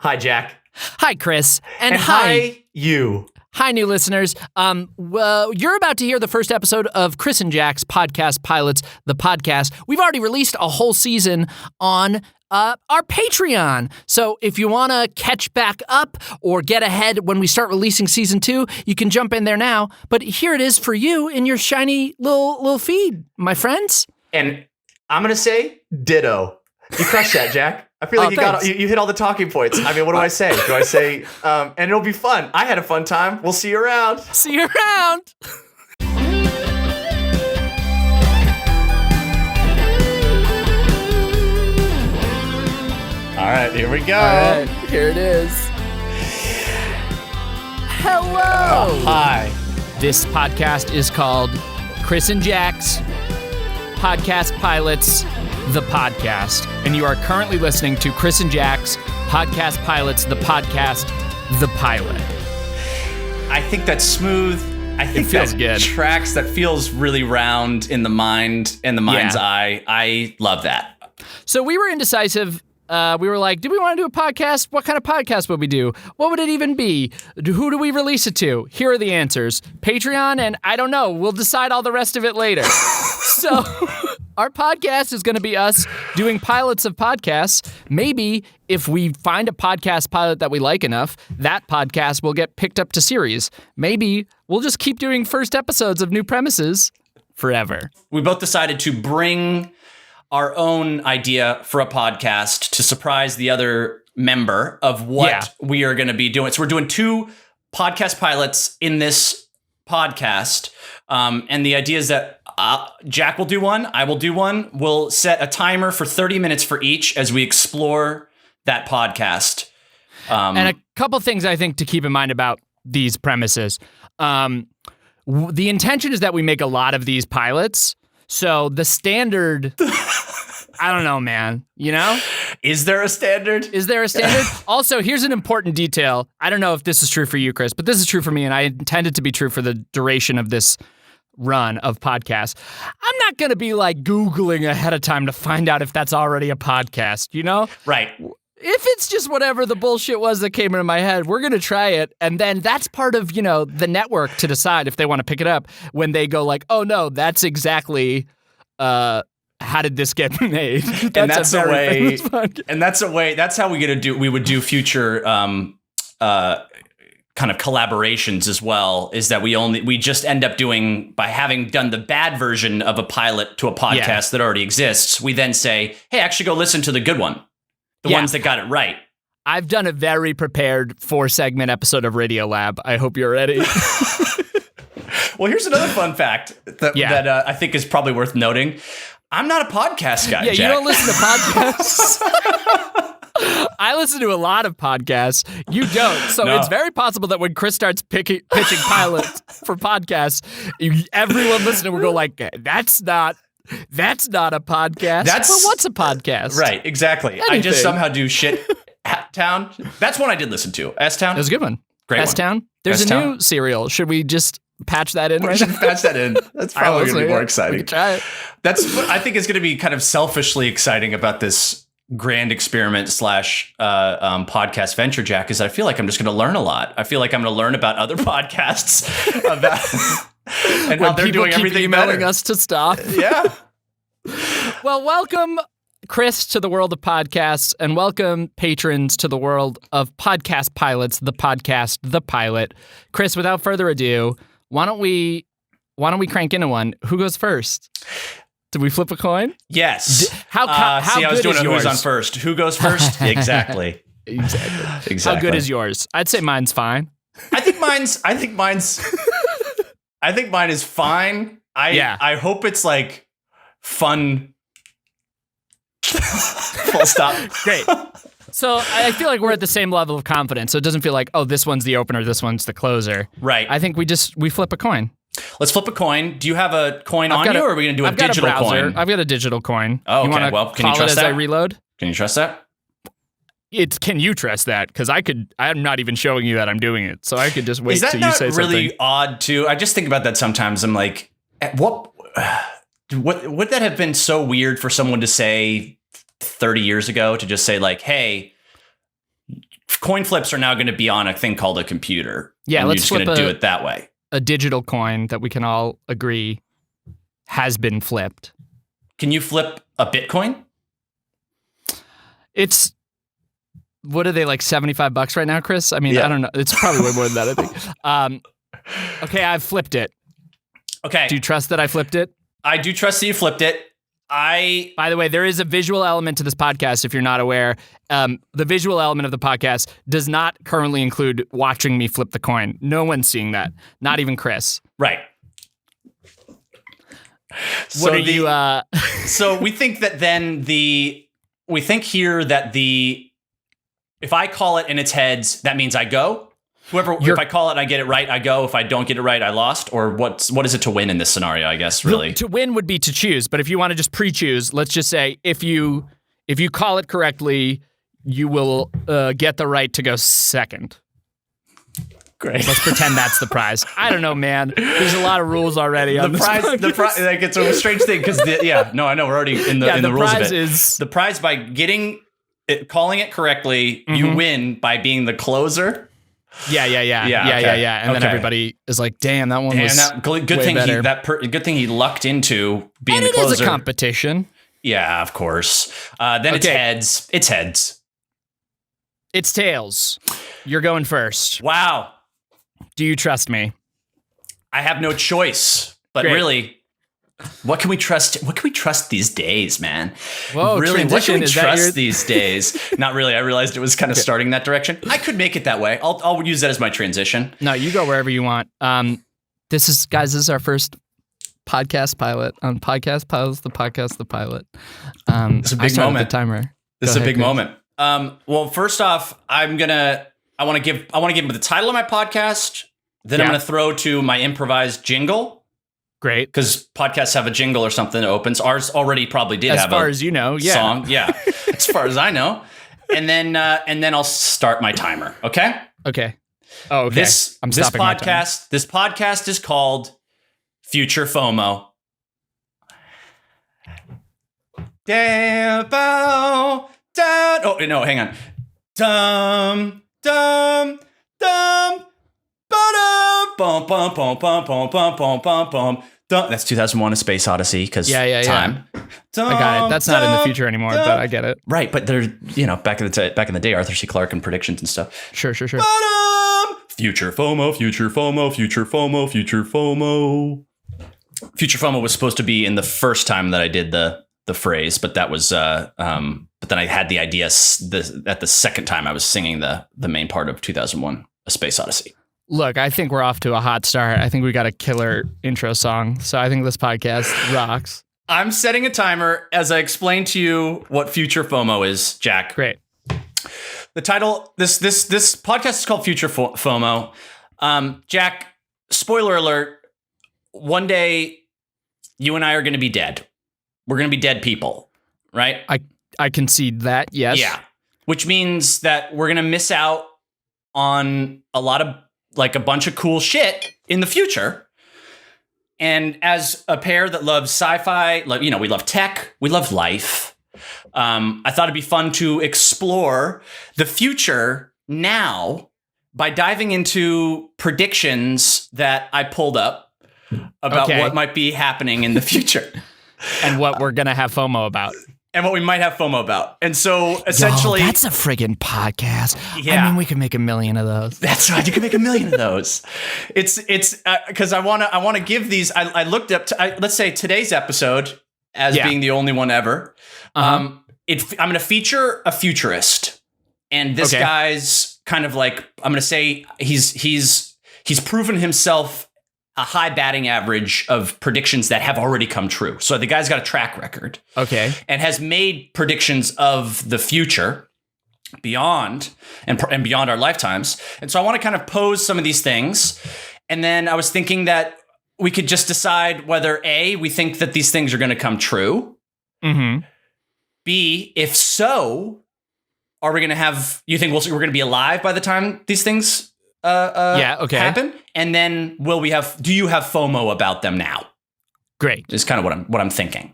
Hi, Jack. Hi, Chris. And hi, you. Hi, new listeners. Well, you're about to hear the first episode of Chris and Jack's podcast Pilots, the podcast. We've already released a whole season on our Patreon. So if you want to catch back up or get ahead when we start releasing season 2, you can jump in there now. But here it is for you in your shiny little feed, my friends. And I'm going to say ditto. You crushed that, Jack. I feel like you hit all the talking points. I mean, what do I say? Do I say, and it'll be fun. I had a fun time. We'll see you around. See you around. All right, here we go. All right, here it is. Hello. Hi. This podcast is called Chris and Jack's Podcast Pilots, the podcast. And you are currently listening to Chris and Jack's Podcast Pilots, the podcast, the pilot. I think that's smooth. I think it feels that good. Tracks. That feels really round in the mind and the mind's eye. I love that. So we were indecisive. We were like, do we want to do a podcast? What kind of podcast would we do? What would it even be? Who do we release it to? Here are the answers. Patreon, and I don't know. We'll decide all the rest of it later. So our podcast is going to be us doing pilots of podcasts. Maybe if we find a podcast pilot that we like enough, that podcast will get picked up to series. Maybe we'll just keep doing first episodes of new premises forever. We both decided to bring our own idea for a podcast to surprise the other member of what we are going to be doing. So we're doing 2 podcast pilots in this podcast. And the idea is that Jack will do one. I will do one. We'll set a timer for 30 minutes for each as we explore that podcast. And a couple things I think to keep in mind about these premises. The intention is that we make a lot of these pilots. So the standard, I don't know, man, you know? Is there a standard? Also, here's an important detail. I don't know if this is true for you, Chris, but this is true for me, and I intend it to be true for the duration of this run of podcasts. I'm not going to be like Googling ahead of time to find out if that's already a podcast, you know? Right. If it's just whatever the bullshit was that came into my head, we're going to try it. And then that's part of, the network to decide if they want to pick it up when they go like, oh, no, that's exactly how did this get made? That's how we would do future kind of collaborations as well, is that we just end up doing, by having done the bad version of a pilot to a podcast that already exists, we then say, hey, actually go listen to the good one. The ones that got it right. I've done a very prepared 4-segment episode of Radio Lab. I hope you're ready. Well, here's another fun fact that I think is probably worth noting. I'm not a podcast guy, Jack. You don't listen to podcasts. I listen to a lot of podcasts. You don't. So It's very possible that when Chris starts pitching pilots for podcasts, everyone listening will go like, that's not a podcast. But what's a podcast? Right, exactly. Anything. I just somehow do shit. Town. That's one I did listen to. S-Town. That was a good one. Great S-Town. There's a new serial. Should we just patch that in? We should patch that in. That's probably going to be more exciting. We can try it. That's what I think is going to be kind of selfishly exciting about this grand experiment / podcast venture, Jack, is I feel like I'm just going to learn a lot. I feel like I'm going to learn about other podcasts about and how they're doing everything emailing better. Us to stop. Yeah. Well, welcome, Chris, to the world of podcasts, and welcome, patrons, to the world of podcast pilots, the podcast, the pilot. Chris, without further ado, why don't we crank into one? Who goes first? Did we flip a coin? Yes. How I was good doing is yours? Who's on first? Who goes first? Exactly. How good is yours? I'd say mine's fine. I think mine is fine. I hope it's like fun. Full stop. Great. So I feel like we're at the same level of confidence. So it doesn't feel like, oh, this one's the opener, this one's the closer. Right. I think we flip a coin. Let's flip a coin. Do you have a coin on you, or are we going to do a digital coin? I've got a digital coin. Oh, okay. Well, can you trust that? As I reload? Can you trust that? Can you trust that? Because I'm not even showing you that I'm doing it, so I could just wait till you say something. Is that not really odd too? I just think about that sometimes. I'm like, what would that have been so weird for someone to say 30 years ago, to just say like, hey, coin flips are now going to be on a thing called a computer. Yeah, and let's you're just going to do it that way. A digital coin that we can all agree has been flipped. Can you flip a Bitcoin? It's, what are they, like $75 right now, Chris? I mean, I don't know. It's probably way more than that, I think. Okay, I've flipped it. Okay. Do you trust that I flipped it? I do trust that you flipped it. By the way, there is a visual element to this podcast, if you're not aware. The visual element of the podcast does not currently include watching me flip the coin. No one's seeing that. Not even Chris. Right. What are you... So we think that then we think here that if I call it and it's heads, that means I go. If I call it and I get it right, I go. If I don't get it right, I lost. Or what is it to win in this scenario, I guess, really? To win would be to choose. But if you want to just pre-choose, let's just say if you call it correctly, you will get the right to go second. Great. Let's pretend that's the prize. I don't know, man. There's a lot of rules already on the prize, like it's a strange thing because I know we're already in the rules of it. The prize by calling it correctly, you win by being the closer. Yeah. And then everybody is like, "Damn, that one was good thing better. Good thing he lucked into being the closer." And it is a competition. Yeah, of course. Then it's heads. It's heads. It's tails. You're going first. Wow. Do you trust me? I have no choice. But really, what can we trust? What can we trust these days, man? Whoa, really, what can we trust your... these days? Not really. I realized it was kind of starting that direction. I could make it that way. I'll use that as my transition. No, you go wherever you want. This is our first podcast pilot on Podcast Pilots, the pilot. It's a big moment. The timer. This is a big moment. Well, first off, I want to give the title of my podcast. Then I'm going to throw to my improvised jingle. Great. Because podcasts have a jingle or something that opens. Ours already probably did have a song. As far as you know, yeah. Song. Yeah. As far as I know. And then I'll start my timer. Okay? Okay. Oh, okay. This podcast is called Future FOMO. Oh, no, hang on. Dum, dum, dum. Bum, bum, bum, bum, bum, bum, bum, bum, bum. That's 2001: A Space Odyssey because time. I got it. That's not in the future anymore, but I get it. Right, but they're back in the day, Arthur C. Clarke and predictions and stuff. Sure. Future FOMO, future FOMO, future FOMO, future FOMO. Future FOMO was supposed to be in the first time that I did the phrase, but that was but then I had the idea at the second time I was singing the main part of 2001: A Space Odyssey. Look, I think we're off to a hot start. I think we got a killer intro song. So I think this podcast rocks. I'm setting a timer as I explain to you what Future FOMO is, Jack. Great. The title, this podcast is called Future FOMO. Jack, spoiler alert, one day you and I are going to be dead. We're going to be dead people, right? I concede that, yes. Yeah. Which means that we're going to miss out on a lot of a bunch of cool shit in the future. And as a pair that loves sci-fi, we love tech, we love life. I thought it'd be fun to explore the future now by diving into predictions that I pulled up about what might be happening in the future. And what we're going to have FOMO about. And what we might have FOMO about. And so essentially... that's a friggin' podcast. Yeah. I mean, we could make 1 million of those. That's right. You can make 1 million of those. It's because I want to give these... I looked up... let's say today's episode as being the only one ever. I'm going to feature a futurist. And this guy's kind of I'm going to say he's proven himself a high batting average of predictions that have already come true. So the guy's got a track record. Okay. And has made predictions of the future beyond and beyond our lifetimes. And so I want to kind of pose some of these things. And then I was thinking that we could just decide whether A, we think that these things are going to come true. Mm-hmm. B, if so, are we going to have, you think we're going to be alive by the time these things happen? And then do you have FOMO about them now? Great. Is kind of what I'm thinking.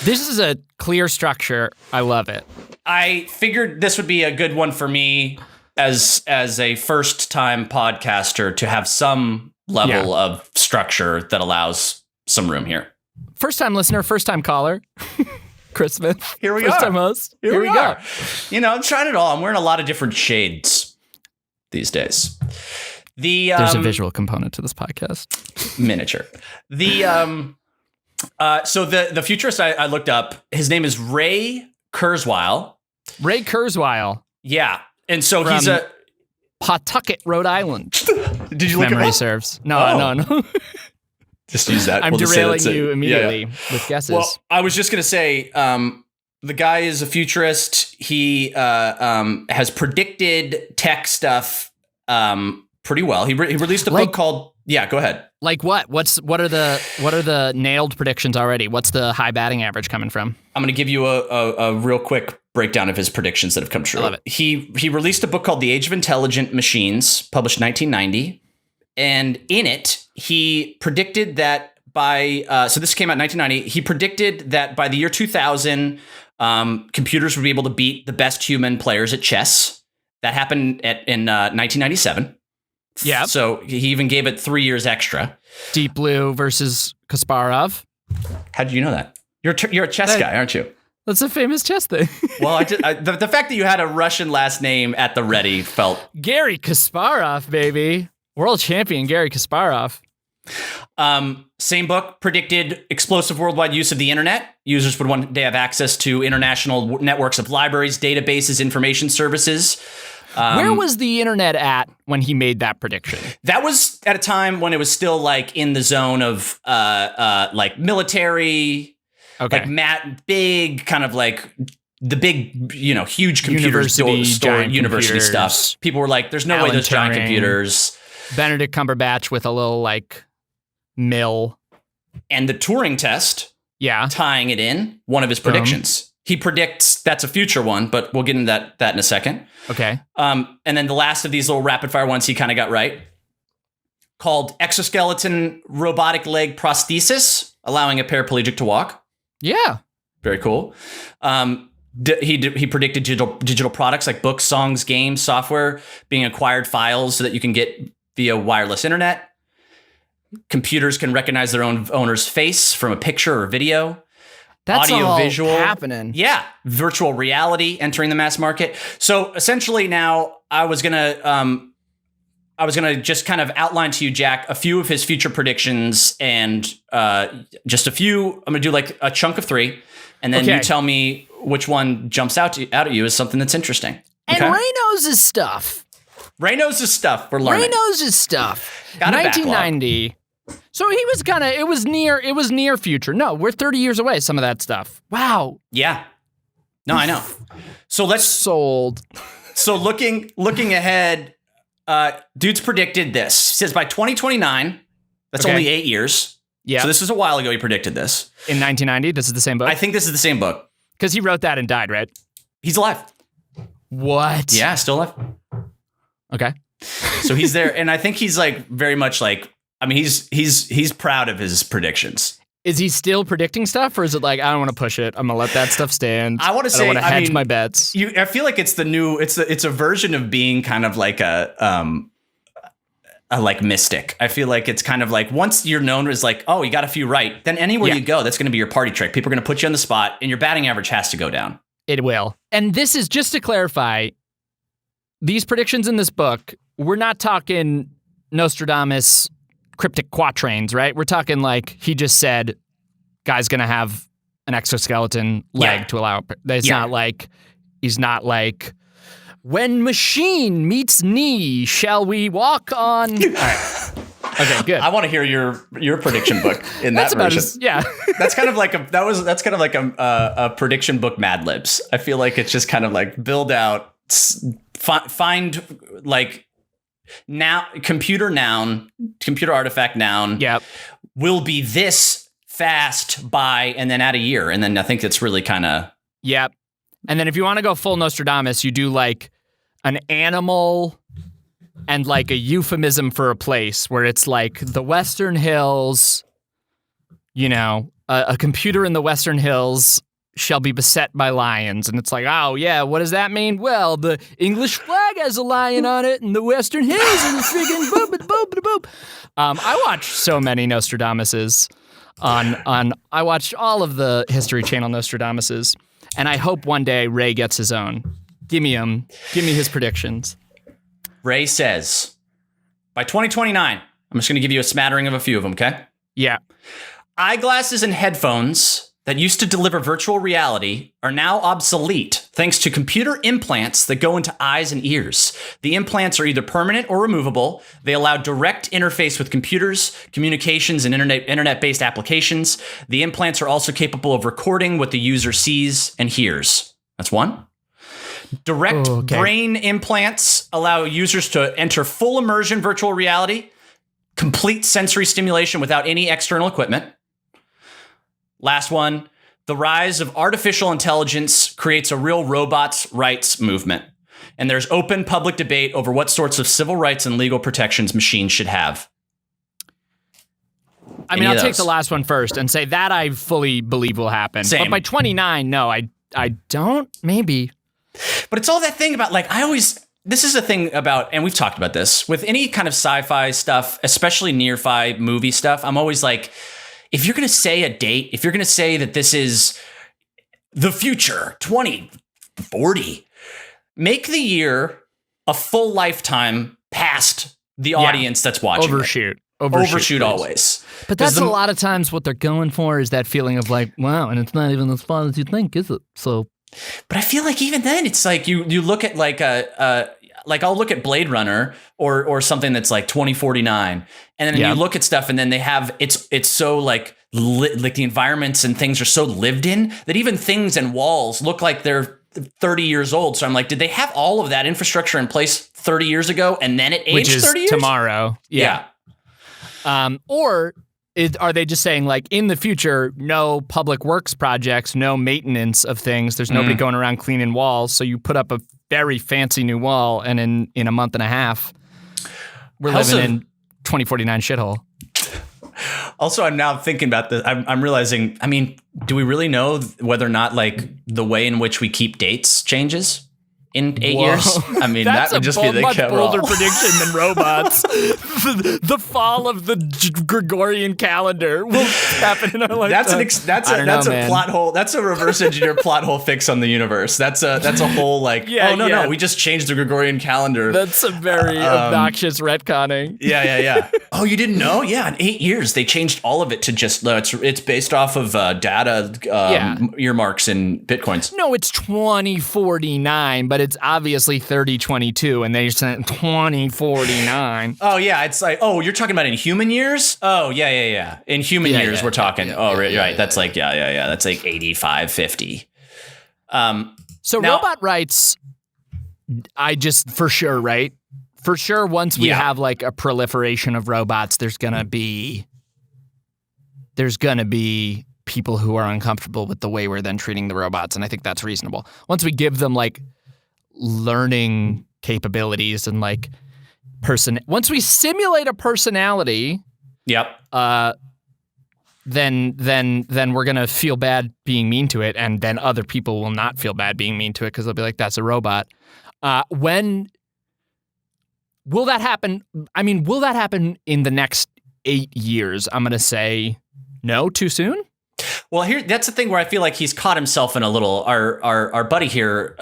This is a clear structure. I love it. I figured this would be a good one for me as a first time podcaster to have some level of structure that allows some room here. First time listener, first time caller. Chris Smith. Here we first are. Time host. Here we go. You know, I'm trying it all. I'm wearing a lot of different shades these days. There's a visual component to this podcast. Miniature. So the futurist I looked up, his name is Ray Kurzweil. Ray Kurzweil. Yeah. And so he's a Pawtucket, Rhode Island. Did you look Memory him up? serves. No. Just use that. I'm derailing you immediately with guesses. Well, I was just going to say, the guy is a futurist. He has predicted tech stuff pretty well. He released a book called... Yeah, go ahead. Like what? What are the nailed predictions already? What's the high batting average coming from? I'm going to give you a real quick breakdown of his predictions that have come true. I love it. He released a book called The Age of Intelligent Machines, published in 1990. And in it, he predicted that so this came out in 1990. He predicted that by the year 2000, computers would be able to beat the best human players at chess. That happened in 1997. Yeah. So he even gave it 3 years extra. Deep Blue versus Kasparov. How did you know that? You're a chess guy, aren't you? That's a famous chess thing. Well, the fact that you had a Russian last name at the ready felt... Garry Kasparov, baby. World champion Garry Kasparov. Same book predicted explosive worldwide use of the internet. Users would one day have access to international networks of libraries, databases, information services. Where was the internet at when he made that prediction? That was at a time when it was still like in the zone of like military, like big kind of like the big, huge computers store university stuff. People were like, "There's no way those giant computers." Benedict Cumberbatch with a little like mill. And the Turing test, tying it in, one of his predictions. He predicts that's a future one, but we'll get into that in a second. Okay. And then the last of these little rapid fire ones he kind of got right, called exoskeleton robotic leg prosthesis, allowing a paraplegic to walk. Yeah. Very cool. He predicted digital products like books, songs, games, software being acquired files so that you can get via wireless internet. Computers can recognize their own owner's face from a picture or video. That's audio visual happening. Yeah. Virtual reality entering the mass market. So essentially now I was going to just kind of outline to you, Jack, a few of his future predictions and just a few. I'm going to do like a chunk of 3. And then you tell me which one jumps out at you as something that's interesting. And Ray knows his stuff. Ray knows his stuff. We're learning. Ray knows his stuff. 1990. So he was it was near future. No, we're 30 years away, some of that stuff. Wow. Yeah. No, I know. So let's sold. So looking ahead, dude's predicted this. He says by 2029, that's only 8 years. Yeah. So this was a while ago he predicted this. In 1990, this is the same book? I think this is the same book. Because he wrote that and died, right? He's alive. What? Yeah, still alive. Okay. So he's there, and I think he's like very much like, I mean, he's proud of his predictions. Is he still predicting stuff, or is it like, I don't want to push it, I'm gonna let that stuff stand? I want to say, I want to hedge my bets. I feel like it's it's a version of being kind of like a like mystic. I feel like it's kind of like once you're known as like, oh, you got a few right, then anywhere you go, that's going to be your party trick. People are going to put you on the spot, and your batting average has to go down. It will. And this is just to clarify. These predictions in this book, we're not talking Nostradamus cryptic quatrains, right? We're talking like he just said, guy's gonna have an exoskeleton leg to allow. He's not like, when machine meets knee, shall we walk on? All right. Okay, good. I want to hear your prediction book in that version. That's kind of like a prediction book Mad Libs. I feel like it's just kind of like build out. Find like now computer artifact noun will be this fast by and then add a year, and then I think that's really kind of and then if you want to go full Nostradamus, you do like an animal and like a euphemism for a place where it's like the Western Hills, a computer in the Western Hills shall be beset by lions. And it's like, oh, yeah, what does that mean? Well, the English flag has a lion on it, and the Western Hills and the friggin' boop. I watched so many Nostradamuses I watched all of the History Channel Nostradamuses, and I hope one day Ray gets his own. Give me him. Give me his predictions. Ray says, by 2029, I'm just going to give you a smattering of a few of them, okay? Yeah. Eyeglasses and headphones that used to deliver virtual reality are now obsolete thanks to computer implants that go into eyes and ears. The implants are either permanent or removable. They allow direct interface with computers, communications, and internet-based applications. The implants are also capable of recording what the user sees and hears. That's one. Direct brain implants allow users to enter full immersion virtual reality, complete sensory stimulation without any external equipment. Last one, the rise of artificial intelligence creates a real robots' rights movement. And there's open public debate over what sorts of civil rights and legal protections machines should have. I mean, I'll take the last one first and say that I fully believe will happen. Same. But by 29, no, I don't. Maybe. But it's all that thing about, like, this is a thing about, and we've talked about this, with any kind of sci-fi stuff, especially near-fi movie stuff, I'm always like, if you're going to say a date, if you're going to say that this is the future, 2040, make the year a full lifetime past the audience that's watching. Overshoot Always. But that's a lot of times what they're going for is that feeling of like, wow, and it's not even as fun as you think, is it? So, but I feel like even then, it's like you look at like I'll look at Blade Runner or something that's like 2049, and then you look at stuff, and then they have it's so like the environments and things are so lived in that even things and walls look like they're 30 years old. So I'm like, did they have all of that infrastructure in place 30 years ago, and then it aged 30 years? Tomorrow, yeah. Or are they just saying, like, in the future, no public works projects, no maintenance of things, there's nobody going around cleaning walls, so you put up a very fancy new wall, and in a month and a half, we're living in 2049 shithole. Also, I'm now thinking about this. I'm realizing, I mean, do we really know whether or not, like, the way in which we keep dates changes in 8 years? I mean, that would just be the much bolder prediction than robots. The fall of the Gregorian calendar will happen in our lifetime. That's a plot hole. That's a reverse engineer plot hole fix on the universe. That's a whole like. No, we just changed the Gregorian calendar. That's a very obnoxious retconning. Yeah. Oh, you didn't know? Yeah, in 8 years they changed all of it to just it's based off of data earmarks and bitcoins. No, it's 2049, but it's obviously 3022, and they sent 2049. Oh yeah, it's like, oh, you're talking about in human years? Oh yeah. In human years, we're talking. Right. That's like that's like 85, 50. So now, robot rights, I just for sure, right? For sure, once we have like a proliferation of robots, there's gonna be people who are uncomfortable with the way we're then treating the robots, and I think that's reasonable. Once we give them like learning capabilities and like once we simulate a personality, then we're gonna feel bad being mean to it, and then other people will not feel bad being mean to it because they'll be like, that's a robot. When will that happen? I mean, will that happen in the next 8 years? I'm gonna say no, too soon. Well, that's the thing where I feel like he's caught himself in a little. Our buddy here,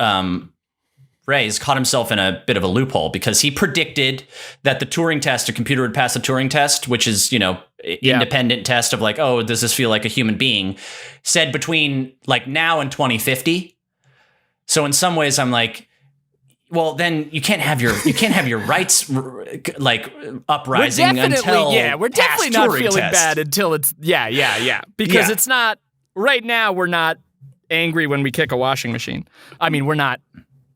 Ray's caught himself in a bit of a loophole because he predicted that the Turing test, a computer would pass the Turing test, which is, independent test of like, oh, does this feel like a human being, said between like now and 2050. So in some ways I'm like, well, then you can't have your rights like uprising until we're definitely not Turing feeling test. bad until it's because it's not right now. We're not angry when we kick a washing machine. I mean, we're not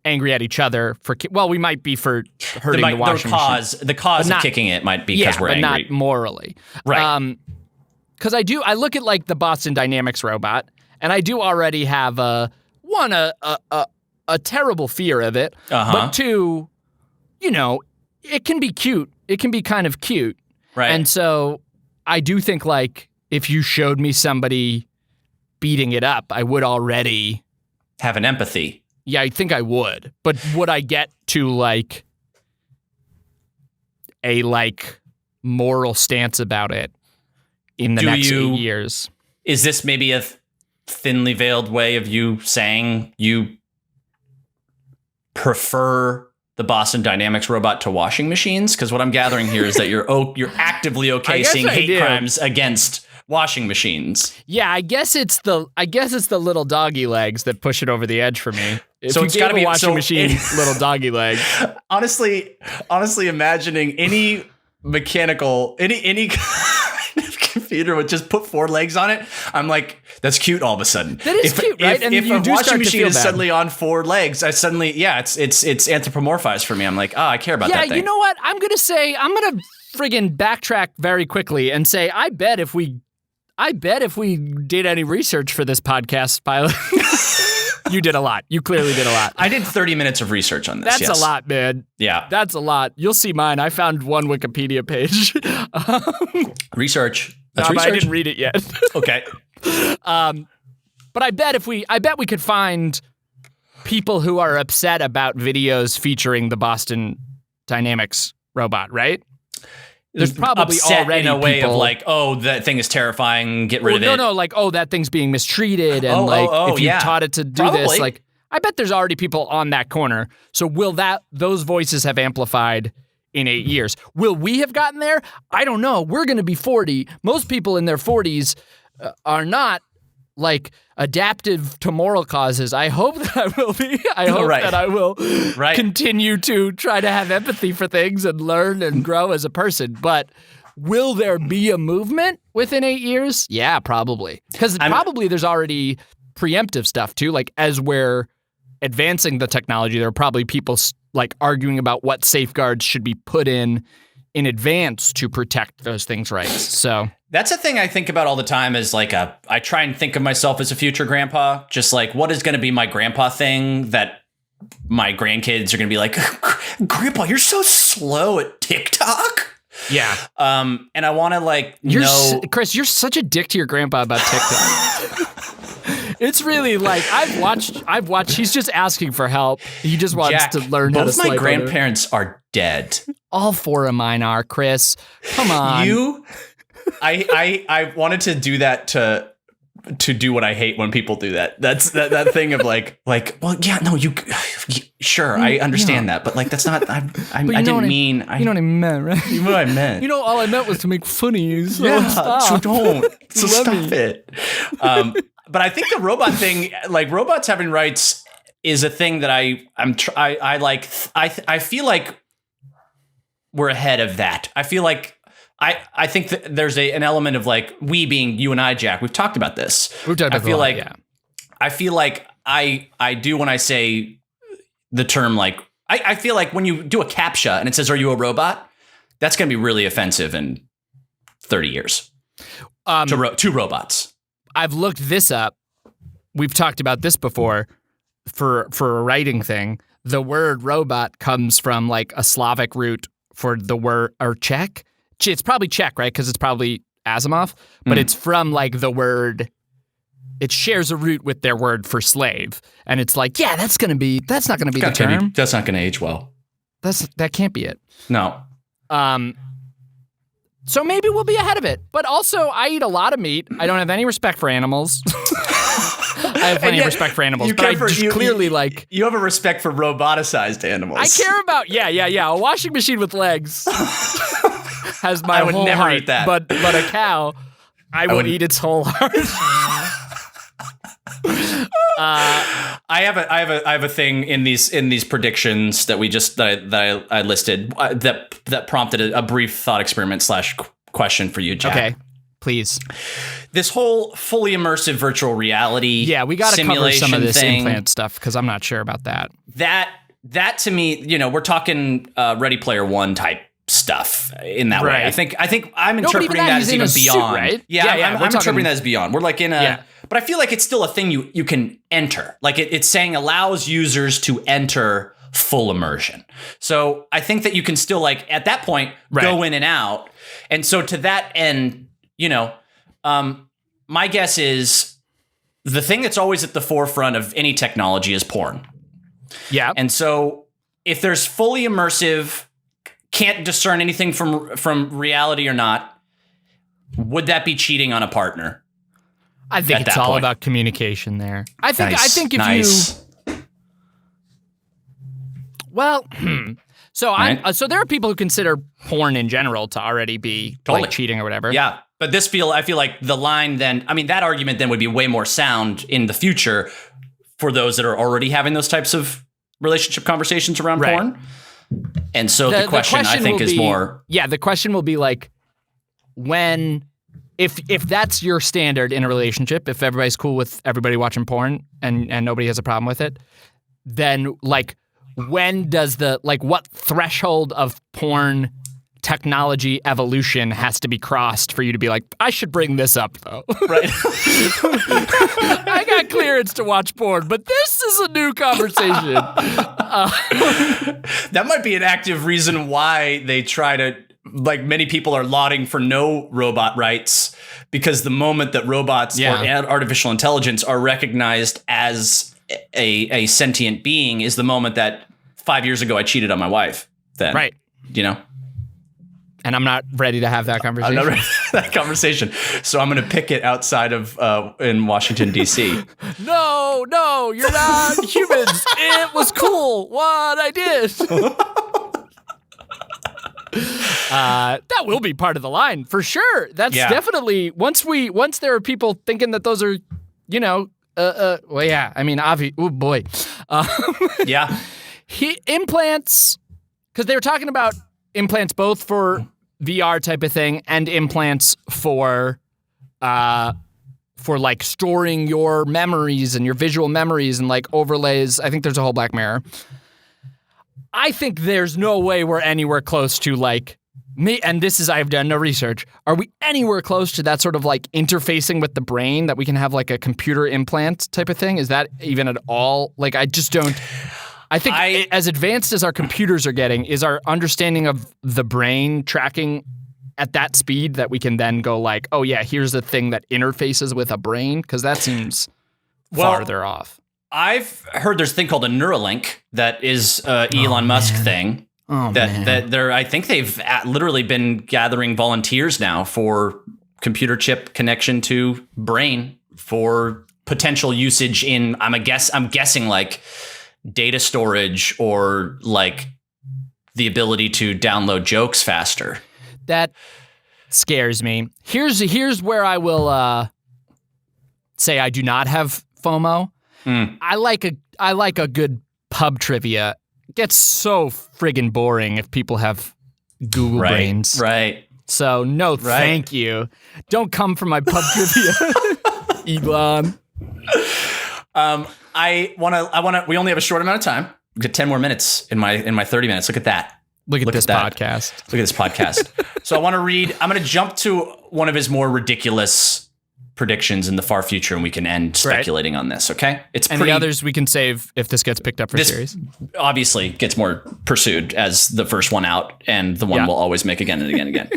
angry at each other we might be for hurting the washing machine. The cause of kicking it might be because we're angry, but not morally, right? Because I look at like the Boston Dynamics robot, and I do already have a terrible fear of it, but two, it can be cute. It can be kind of cute, right? And so I do think like if you showed me somebody speeding it up, I would already have an empathy. Yeah, I think I would. But would I get to like a moral stance about it in the next 8 years? Is this maybe a thinly veiled way of you saying you prefer the Boston Dynamics robot to washing machines? Because what I'm gathering here is that you're actively seeing hate crimes against washing machines. Yeah, I guess it's the little doggy legs that push it over the edge for me. So it's got to be a washing machine, little doggy legs. Honestly, imagining any mechanical, any computer would just put 4 legs on it. I'm like, that's cute all of a sudden. That is cute, right? If a washing machine is suddenly on 4 legs, I suddenly, it's anthropomorphized for me. I'm like, I care about that thing. Yeah, you know what? I'm gonna friggin' backtrack very quickly and say, I bet if we did any research for this podcast pilot. You did a lot. You clearly did a lot. I did 30 minutes of research on this. That's a lot, man. Yeah. That's a lot. You'll see mine. I found one Wikipedia page. Research. That's research. I didn't read it yet. Okay. But I bet we could find people who are upset about videos featuring the Boston Dynamics robot, right? There's probably upset already in a way people, of like, oh, that thing is terrifying. Get rid of it. No, like, oh, that thing's being mistreated, and if you taught it to do this, like, I bet there's already people on that corner. So will those voices have amplified in 8 years? Will we have gotten there? I don't know. We're going to be 40. Most people in their 40s are not like adaptive to moral causes. I hope that I will be. I hope that I will continue to try to have empathy for things and learn and grow as a person. But will there be a movement within 8 years? Yeah, probably. Because probably there's already preemptive stuff too. Like as we're advancing the technology, there are probably people like arguing about what safeguards should be put in advance to protect those things' rights. So that's a thing I think about all the time is like I try and think of myself as a future grandpa, just like what is going to be my grandpa thing that my grandkids are going to be like, Grandpa, you're so slow at TikTok. Yeah. And I want to Chris, you're such a dick to your grandpa about TikTok. It's really like I've watched. He's just asking for help. He just wants Jack, to learn how to swipe. Both my grandparents are dead. All 4 of mine are, Chris. Come on. I wanted to do that to do what I hate when people do that. That's that thing of like, well, yeah, no, sure, I understand that, but like that's not. I didn't mean. You know what I meant, right? You know what I meant. You know, all I meant was to make funnies. So don't. So stop it. But I think the robot thing, like robots having rights, is a thing that I like. I feel like we're ahead of that. I feel like I think that there's an element of like we being you and I, Jack. We've talked about this. We've talked about I feel like I do when I say the term like I feel like when you do a CAPTCHA and it says, "Are you a robot?" That's going to be really offensive in 30 years to robots. I've looked this up. We've talked about this before for a writing thing. The word robot comes from like a Slavic root for the word, or Czech. It's probably Czech, right? Because it's probably Asimov, but it's from like the word. It shares a root with their word for slave, and it's like, yeah, that's not going to be the term. That's not going to age well. That can't be it. No. So maybe we'll be ahead of it. But also, I eat a lot of meat. I don't have any respect for animals. I have plenty of respect for animals, but I just clearly like... You have a respect for roboticized animals. I care about... Yeah. A washing machine with legs has my whole never heart. Eat that. But a cow, I would eat its whole heart. I have a thing in these predictions that I listed that prompted a brief thought experiment / question for you, Jack. Okay, please. This whole fully immersive virtual reality, we got to cover some of this thing, implant stuff because I'm not sure about that. That to me, we're talking Ready Player One type stuff in that way. I think I'm interpreting that as even beyond. Suit, right? I'm interpreting that as beyond. We're like in a, but I feel like it's still a thing you can enter. Like it's saying allows users to enter full immersion. So I think that you can still like at that point go in and out. And so to that end, my guess is the thing that's always at the forefront of any technology is porn. Yeah. And so if there's fully immersive, can't discern anything from reality or not, would that be cheating on a partner? I think it's all about communication there. I think if you well, so there are people who consider porn in general to already be like cheating or whatever. Yeah. But I feel like the line then, I mean, that argument then would be way more sound in the future for those that are already having those types of relationship conversations around porn. And so the question I think is more. Yeah, the question will be like, if that's your standard in a relationship, if everybody's cool with everybody watching porn and nobody has a problem with it, then like when does what threshold of porn technology evolution has to be crossed for you to be like, I should bring this up though. Right. I got clearance to watch porn, but this is a new conversation. That might be an active reason why they try to, like, many people are lauding for no robot rights, because the moment that robots or artificial intelligence are recognized as a sentient being is the moment that 5 years ago I cheated on my wife. Then, right. You know? And I'm not ready to have that conversation. I'm not ready for that conversation. So I'm going to pick it outside of in Washington, D.C. No, you're not humans. It was cool what I did. That will be part of the line for sure. That's definitely once there are people thinking that those are, well, yeah. I mean, oh boy. Yeah. Implants, because they were talking about implants both for VR type of thing and implants for like storing your memories and your visual memories and like overlays. I think there's a whole Black Mirror. I think there's no way we're anywhere close to like me, and I've done no research. Are we anywhere close to that sort of like interfacing with the brain that we can have like a computer implant type of thing? Is that even at all? Like, I just don't. I think as advanced as our computers are getting, is our understanding of the brain tracking at that speed that we can then go like, oh yeah, here's a thing that interfaces with a brain? Because that seems farther off. I've heard there's a thing called a Neuralink that is Elon Musk thing. That they're, I think they've literally been gathering volunteers now for computer chip connection to brain for potential usage in, I'm guessing like data storage or like the ability to download jokes faster. That scares me. Here's where I will say I do not have FOMO. I like a good pub trivia. It gets so friggin' boring if people have Google brains. Right. So no, thank you. Don't come for my pub trivia, Elon. We only have a short amount of time. We've got 10 more minutes in my 30 minutes. Look at that. Look at this podcast. Look at this podcast. So I'm going to jump to one of his more ridiculous predictions in the far future, and we can end speculating on this, okay? The others we can save if this gets picked up for series. Obviously gets more pursued as the first one out, and the one we'll always make again and again and again.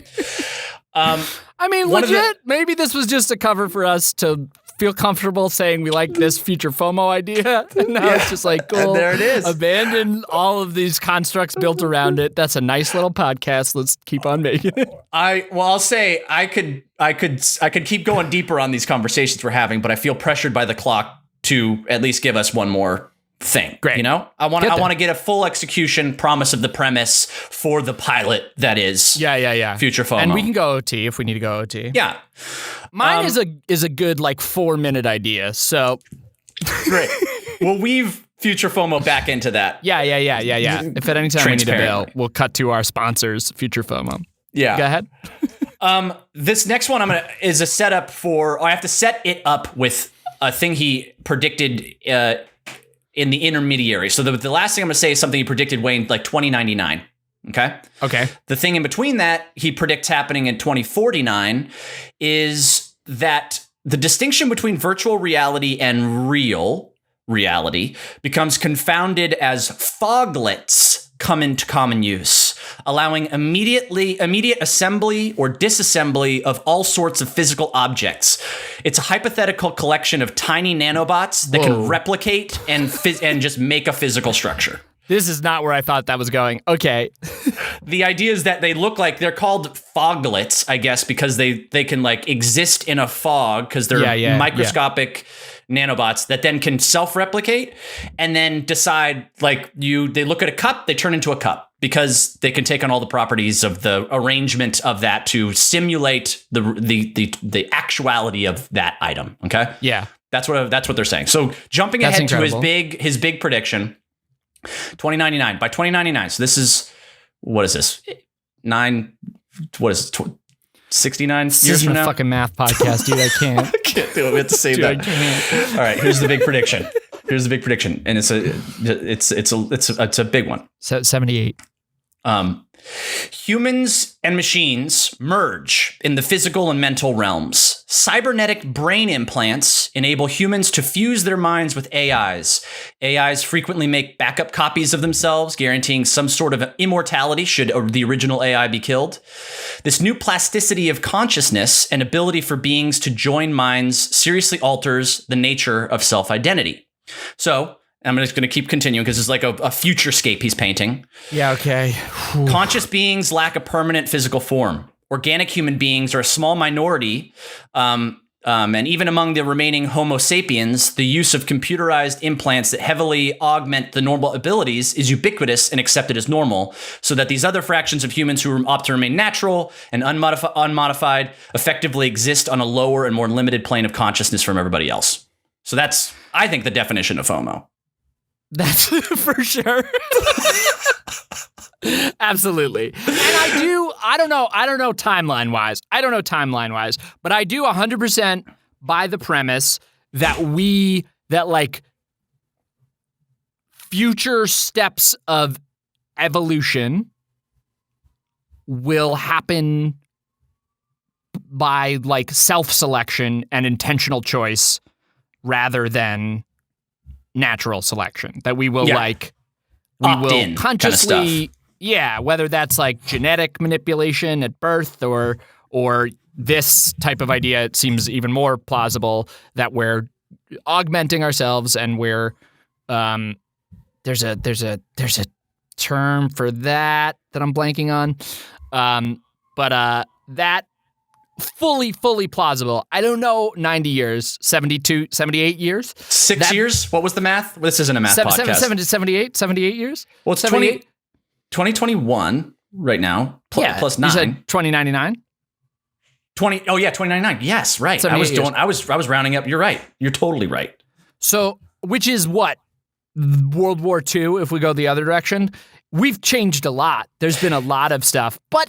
I mean, legit, maybe this was just a cover for us to feel comfortable saying we like this future FOMO idea. And now it's just like, cool. And there it is. Abandon all of these constructs built around it. That's a nice little podcast. Let's keep on making it. I'll say I could keep going deeper on these conversations we're having, but I feel pressured by the clock to at least give us one more thing. Great. You know? I want to get a full execution promise of the premise for the pilot that is future FOMO. And we can go OT if we need to go OT. Yeah. Mine is a good like 4-minute idea. So great. We'll weave future FOMO back into that. Yeah. If at any time we need a bill, we'll cut to our sponsors, future FOMO. Yeah. Go ahead. This next one is a setup for. I have to set it up with a thing he predicted in the intermediary. So the last thing I'm going to say is something he predicted way in like 2099. Okay. The thing in between that he predicts happening in 2049 is that the distinction between virtual reality and real reality becomes confounded as foglets come into common use, allowing immediate assembly or disassembly of all sorts of physical objects. It's a hypothetical collection of tiny nanobots that can replicate and just make a physical structure. This is not where I thought that was going. Okay. The idea is that they look like they're called foglets, I guess, because they can like exist in a fog because they're microscopic nanobots that then can self-replicate and then decide like they look at a cup, they turn into a cup because they can take on all the properties of the arrangement of that to simulate the actuality of that item. Okay. Yeah. That's what they're saying. So jumping ahead to his big prediction. 2099 by 2099. So this is, what is this? 69 This years isn't from a now? fucking math podcast, dude. I can't. I can't do it. We have to save Dude, that. I can't. All right, here's the big prediction. And it's a big one. 78. Humans and machines merge in the physical and mental realms. Cybernetic brain implants enable humans to fuse their minds with AIs. AIs frequently make backup copies of themselves, guaranteeing some sort of immortality should the original AI be killed. This new plasticity of consciousness and ability for beings to join minds seriously alters the nature of self-identity. So, I'm just going to keep continuing because it's like a futurescape he's painting. Yeah, okay. Conscious beings lack a permanent physical form. Organic human beings are a small minority, and even among the remaining Homo sapiens, the use of computerized implants that heavily augment the normal abilities is ubiquitous and accepted as normal, so that these other fractions of humans who opt to remain natural and unmodified effectively exist on a lower and more limited plane of consciousness from everybody else. So that's, I think, the definition of FOMO. That's for sure. Absolutely. And I don't know timeline wise, but I do 100% buy the premise that like future steps of evolution will happen by like self-selection and intentional choice rather than natural selection, that we will consciously, whether that's like genetic manipulation at birth or this type of idea, it seems even more plausible that we're augmenting ourselves and we're there's a term for that I'm blanking on, but that fully plausible. I don't know, 90 years, 72, 78 years. 6 years? What was the math? This isn't a math podcast. 78 years? Well, it's 2021 right now, plus 9. You said 2099? 2099. Yes, right. I was rounding up. You're right. You're totally right. So, which is what? World War II, if we go the other direction? We've changed a lot. There's been a lot of stuff, but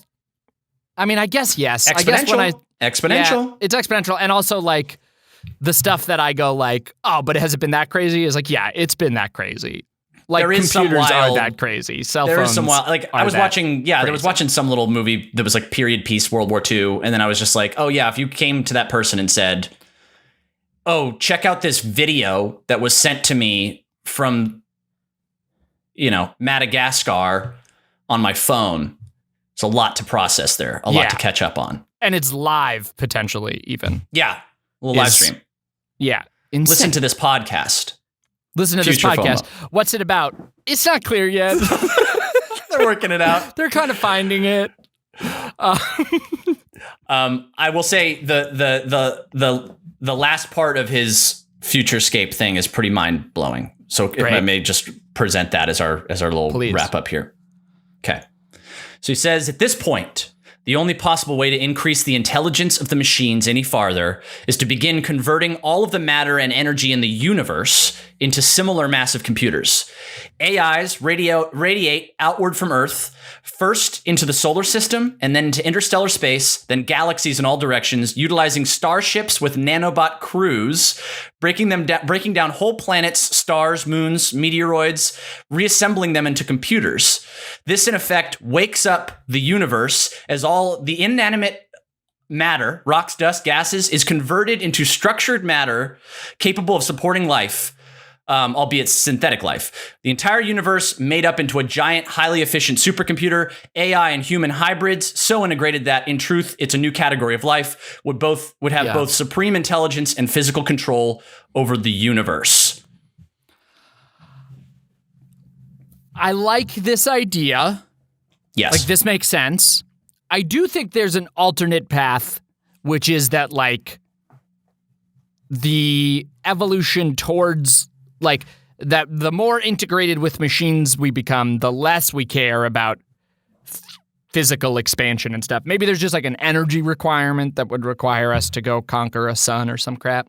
I mean, I guess yes. Exponential. Exponential. Yeah, it's exponential. And also, like, the stuff that I go like, oh, but has it been that crazy? Is like, yeah, it's been that crazy. Like, computers are that crazy. Cell phones. There is some wild, like, I was watching, there was watching some little movie that was like period piece World War II. And then I was just like, oh, yeah, if you came to that person and said, oh, check out this video that was sent to me from, Madagascar on my phone. It's a lot to process there, a lot to catch up on. And it's live, potentially, even. Yeah, a little live stream. Yeah. Insane. Listen to this podcast. FOMO. What's it about? It's not clear yet. They're working it out. They're kind of finding it. I will say the last part of his Futurescape thing is pretty mind blowing. So if I may just present that as our little wrap up here. Okay. So he says, at this point, the only possible way to increase the intelligence of the machines any farther is to begin converting all of the matter and energy in the universe into similar massive computers. AIs radiate outward from Earth, first into the solar system, and then into interstellar space, then galaxies in all directions, utilizing starships with nanobot crews, breaking down whole planets, stars, moons, meteoroids, reassembling them into computers. This, in effect, wakes up the universe as all the inanimate matter, rocks, dust, gases, is converted into structured matter capable of supporting life. albeit synthetic life. The entire universe made up into a giant, highly efficient supercomputer, AI and human hybrids, so integrated that, in truth, it's a new category of life, would have both supreme intelligence and physical control over the universe. I like this idea. Yes. Like, this makes sense. I do think there's an alternate path, which is that, like, the evolution towards, like, that the more integrated with machines we become, the less we care about physical expansion and stuff. Maybe there's just, like, an energy requirement that would require us to go conquer a sun or some crap.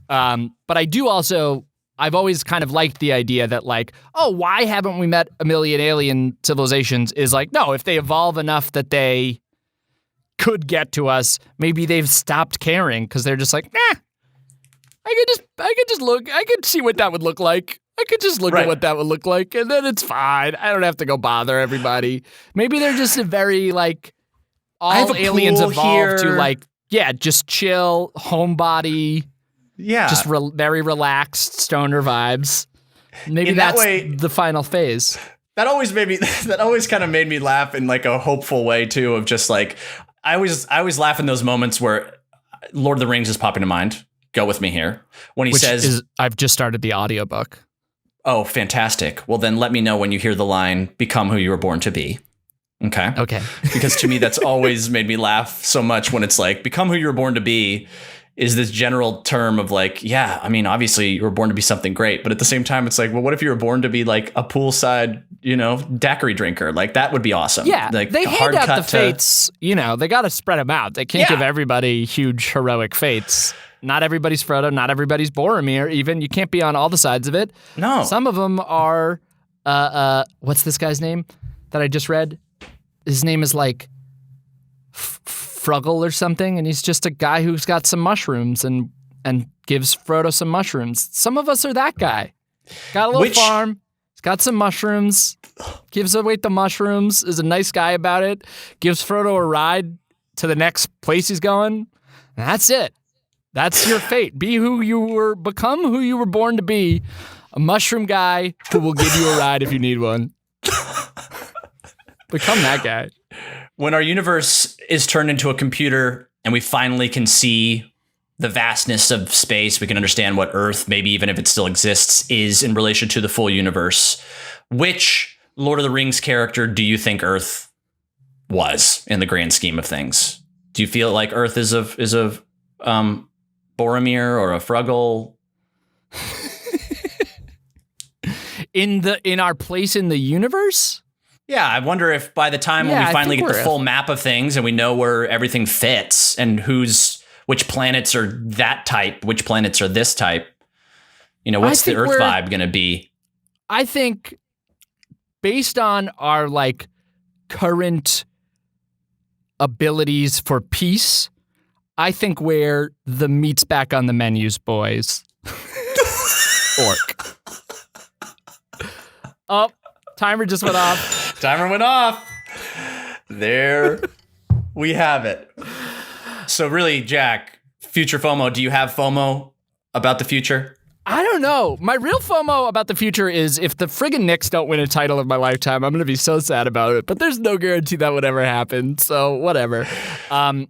But I do also... I've always kind of liked the idea that, like, oh, why haven't we met a million alien civilizations? Is like, no, if they evolve enough that they could get to us, maybe they've stopped caring because they're just like, nah, I could just look, I could see what that would look like. I could just look at what that would look like, and then it's fine. I don't have to go bother everybody. Maybe they're just a very, like, all aliens evolved to, like, yeah, just chill, homebody. Yeah. Just very relaxed stoner vibes. Maybe that's the final phase. That always kind of made me laugh in, like, a hopeful way too, of just, like, I always laugh in those moments where Lord of the Rings is popping to mind. Go with me here. When he says, I've just started the audiobook. Oh, fantastic. Well, then let me know when you hear the line, become who you were born to be. Okay. Because to me, that's always made me laugh so much when it's like, become who you were born to be. Is this general term of, like, yeah, I mean, obviously you were born to be something great, but at the same time, it's like, well, what if you were born to be, like, a poolside, daiquiri drinker? Like, that would be awesome. Yeah, like, they hand out the fates, they got to spread them out. They can't give everybody huge heroic fates. Not everybody's Frodo, not everybody's Boromir, even. You can't be on all the sides of it. No. Some of them are, what's this guy's name that I just read? His name is, like, Fruggle or something, and he's just a guy who's got some mushrooms and gives Frodo some mushrooms. Some of us are that guy. Got a little farm, he's got some mushrooms, gives away the mushrooms, is a nice guy about it, gives Frodo a ride to the next place he's going. And that's it. That's your fate. Become who you were born to be. A mushroom guy who will give you a ride if you need one. Become that guy. When our universe is turned into a computer and we finally can see the vastness of space, we can understand what Earth, maybe even if it still exists, is in relation to the full universe. Which Lord of the Rings character do you think Earth was in the grand scheme of things? Do you feel like Earth is of Boromir or a Fruggle? In our place in the universe? Yeah, I wonder if by the time when we finally get the full map of things and we know where everything fits and which planets are that type, which planets are this type, what's the Earth vibe going to be? I think based on our, like, current abilities for peace, I think we're the meat's back on the menus, boys. Orc. Oh, timer just went off. Timer went off. There we have it. So really, Jack, future FOMO, do you have FOMO about the future? I don't know. My real FOMO about the future is if the friggin' Knicks don't win a title of my lifetime, I'm going to be so sad about it. But there's no guarantee that would ever happen. So whatever. I'm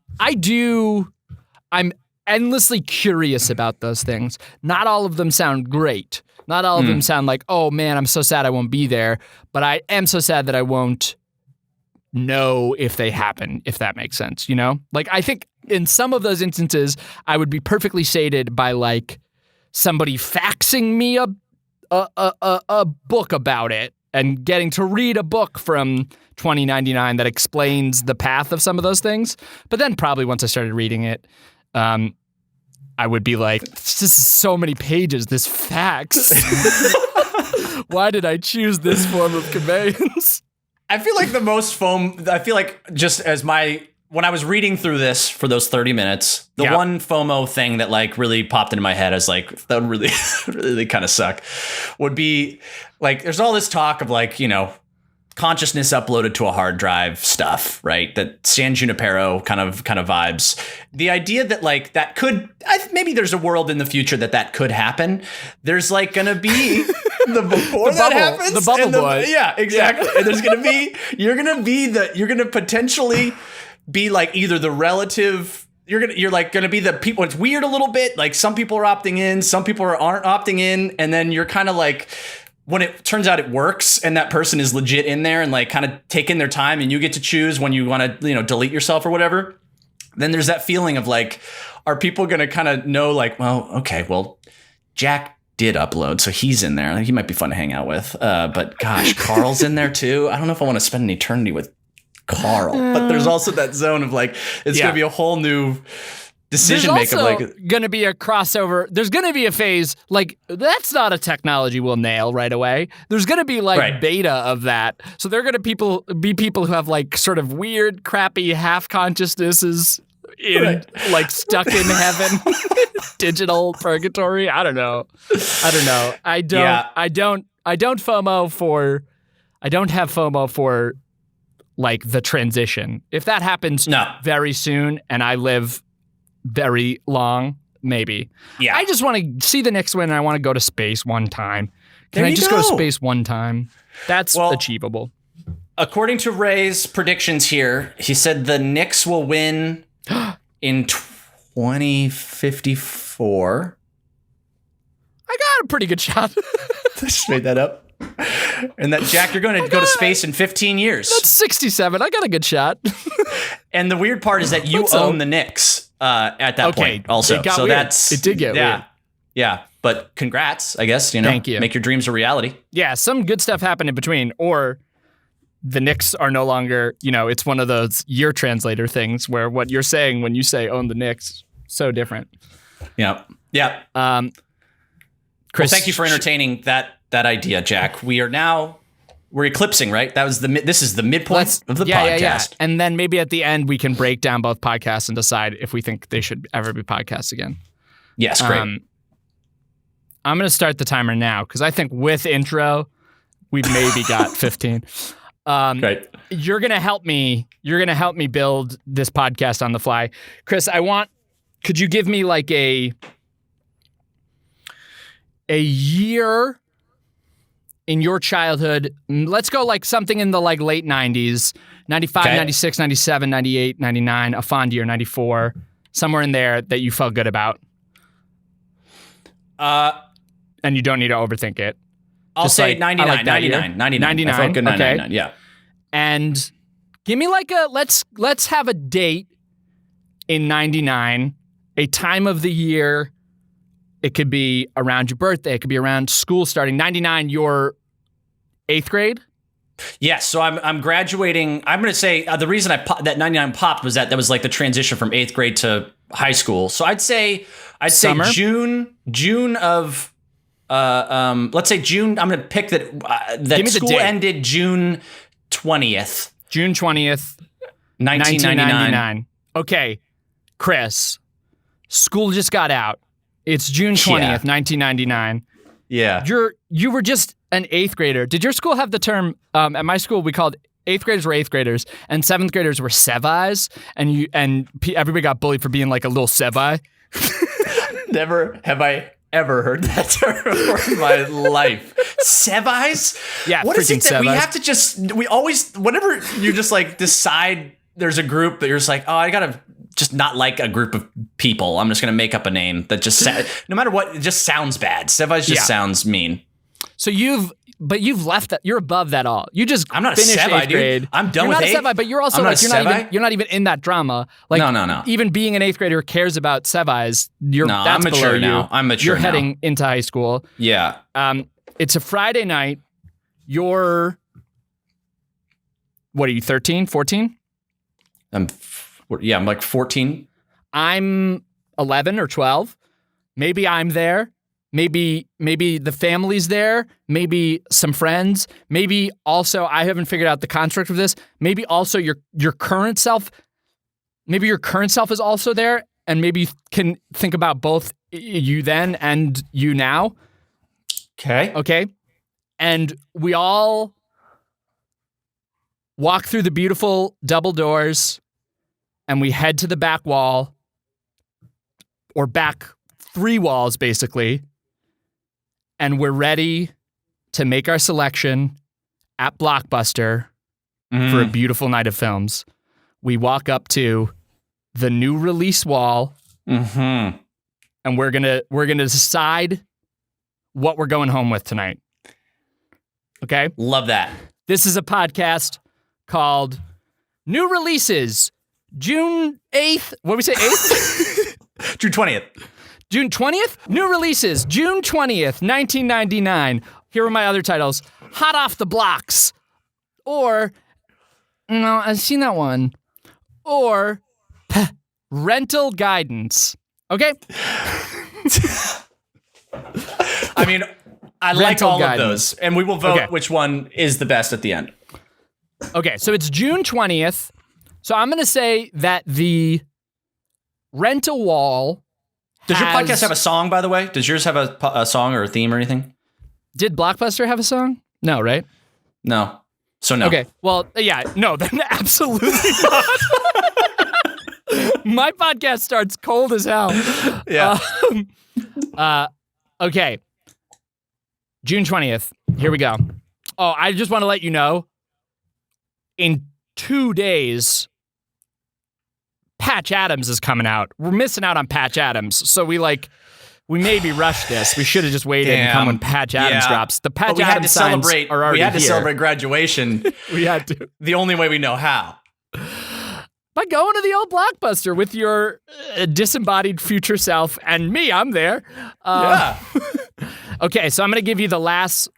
endlessly curious about those things. Not all of them sound great. Not all of them sound like, oh man, I'm so sad I won't be there. But I am so sad that I won't know if they happen, if that makes sense, Like, I think in some of those instances, I would be perfectly sated by, like, somebody faxing me a book about it and getting to read a book from 2099 that explains the path of some of those things. But then probably once I started reading it, I would be like, this is so many pages, this fax. Why did I choose this form of conveyance? I feel like when I was reading through this for those 30 minutes, the one FOMO thing that, like, really popped into my head as, like, that would really, really kind of suck would be, like, there's all this talk of, like, consciousness uploaded to a hard drive stuff, right? That San Junipero kind of vibes. The idea that like that could, maybe there's a world in the future that could happen. There's like going to be the before that happens. The bubble boy. Yeah, exactly. And there's going to be, you're going to potentially be like either the relative, you're like going to be the people. It's weird a little bit. Like some people are opting in, some people aren't opting in. And then you're kind of like, when it turns out it works and that person is legit in there and like kind of taking their time and you get to choose when you want to, delete yourself or whatever, then there's that feeling of like, are people going to kind of know like, well, okay, well, Jack did upload, so he's in there. He might be fun to hang out with. But gosh, Carl's in there too. I don't know if I want to spend an eternity with Carl, but there's also that zone of like, it's going to be a whole new decision maker. There's also going to be a crossover. There's going to be a phase like that's not a technology we'll nail right away. There's going to be like beta of that. So there are going to be people who have like sort of weird, crappy half consciousnesses in like stuck in heaven, digital purgatory. I don't know. I don't have FOMO for like the transition. If that happens very soon and I live very long, maybe. Yeah. I just want to see the Knicks win and I want to go to space one time. Can I just go to space one time? That's achievable. According to Ray's predictions here, he said the Knicks will win in 2054. I got a pretty good shot. Just made that up. And that, Jack, you're going to go to space in 15 years. That's 67. I got a good shot. And the weird part is that you own the Knicks at that point also. It did get weird. Yeah. But congrats, I guess, Thank you. Make your dreams a reality. Yeah, some good stuff happened in between, or the Knicks are no longer, it's one of those year translator things where what you're saying when you say own the Knicks, so different. Yeah. Chris, thank you for entertaining that idea, Jack. We're eclipsing, right? This is the midpoint of the podcast. Yeah. And then maybe at the end we can break down both podcasts and decide if we think they should ever be podcasts again. Yes, great. I'm going to start the timer now because I think with intro we've maybe got 15. Great. You're going to help me. You're going to help me build this podcast on the fly. Chris, could you give me like a year in your childhood? Let's go like something in the like late 90s, 95, 96, 97, 98, 99, a fond year, 94, somewhere in there that you felt good about. And you don't need to overthink it. I'll say 99. I felt good 99, yeah. And give me like let's have a date in 99, a time of the year. It could be around your birthday. It could be around school starting. 99, your 8th grade? Yes. So I'm graduating. I'm going to say the reason that 99 popped was that was like the transition from 8th grade to high school. So I'd say Summer? June of, let's say June. I'm going to pick that school ended June 20th. June 20th, 1999. Okay, Chris, school just got out. It's June 20th, 1999. Yeah. You were just an 8th grader. Did your school have the term, at my school we called 8th graders were 8th graders and 7th graders were sevais, and everybody got bullied for being like a little sevi? Never have I ever heard that term before in my life. Sevais? Yeah, what is it that sevais. we have to we always, whenever you just like decide there's a group that you're just like, oh, I gotta just not like a group of people. I'm just going to make up a name that just, no matter what, it just sounds bad. Sevais just sounds mean. So you've left that. You're above that all. You just I'm not finished a Sevi, 8th grade. Dude. I'm done with 8th. You're not a Sevi, but you're also like, you're not even in that drama. Like, no. Even being an 8th grader who cares about Sevais, I'm mature now. I'm mature You're heading into high school. Yeah. It's a Friday night. You're, what are you, 13, 14? I'm like 14. I'm 11 or 12. Maybe I'm there. Maybe the family's there. Maybe some friends. Maybe also, I haven't figured out the construct of this. Maybe also your current self. Maybe your current self is also there, and maybe you can think about both you then and you now. Okay. And we all walk through the beautiful double doors, and we head to the back wall, or back 3 walls, basically, and we're ready to make our selection at Blockbuster for a beautiful night of films. We walk up to the new release wall, and we're gonna decide what we're going home with tonight. Okay? Love that. This is a podcast called New Releases, June 8th. What did we say, 8th? June 20th. June 20th? New Releases, June 20th, 1999. Here are my other titles. Hot Off the Blocks. Or, no, I've seen that one. Or, Rental Guidance. Okay? I mean, I like Rental all Guidance. of those, and we will vote Okay. which one is the best at the end. Okay, so it's June 20th. So I'm going to say that the rental wall Does your has- podcast have a song, by the way? Does yours have a song or a theme or anything? Did Blockbuster have a song? No, right? No. So no. Okay, well, yeah, no, then absolutely not. My podcast starts cold as hell. Yeah. Okay. June 20th. Here we go. Oh, I just want to let you know, in 2 days, Patch Adams is coming out. We're missing out on Patch Adams. So we maybe rushed this. We should have just waited and come when Patch Adams drops. The Patch But we had to Adams signs celebrate. are already We had to here. celebrate graduation. We had to. The only way we know how. By going to the old Blockbuster with your disembodied future self and me, I'm there. Yeah. Okay, so I'm going to give you the last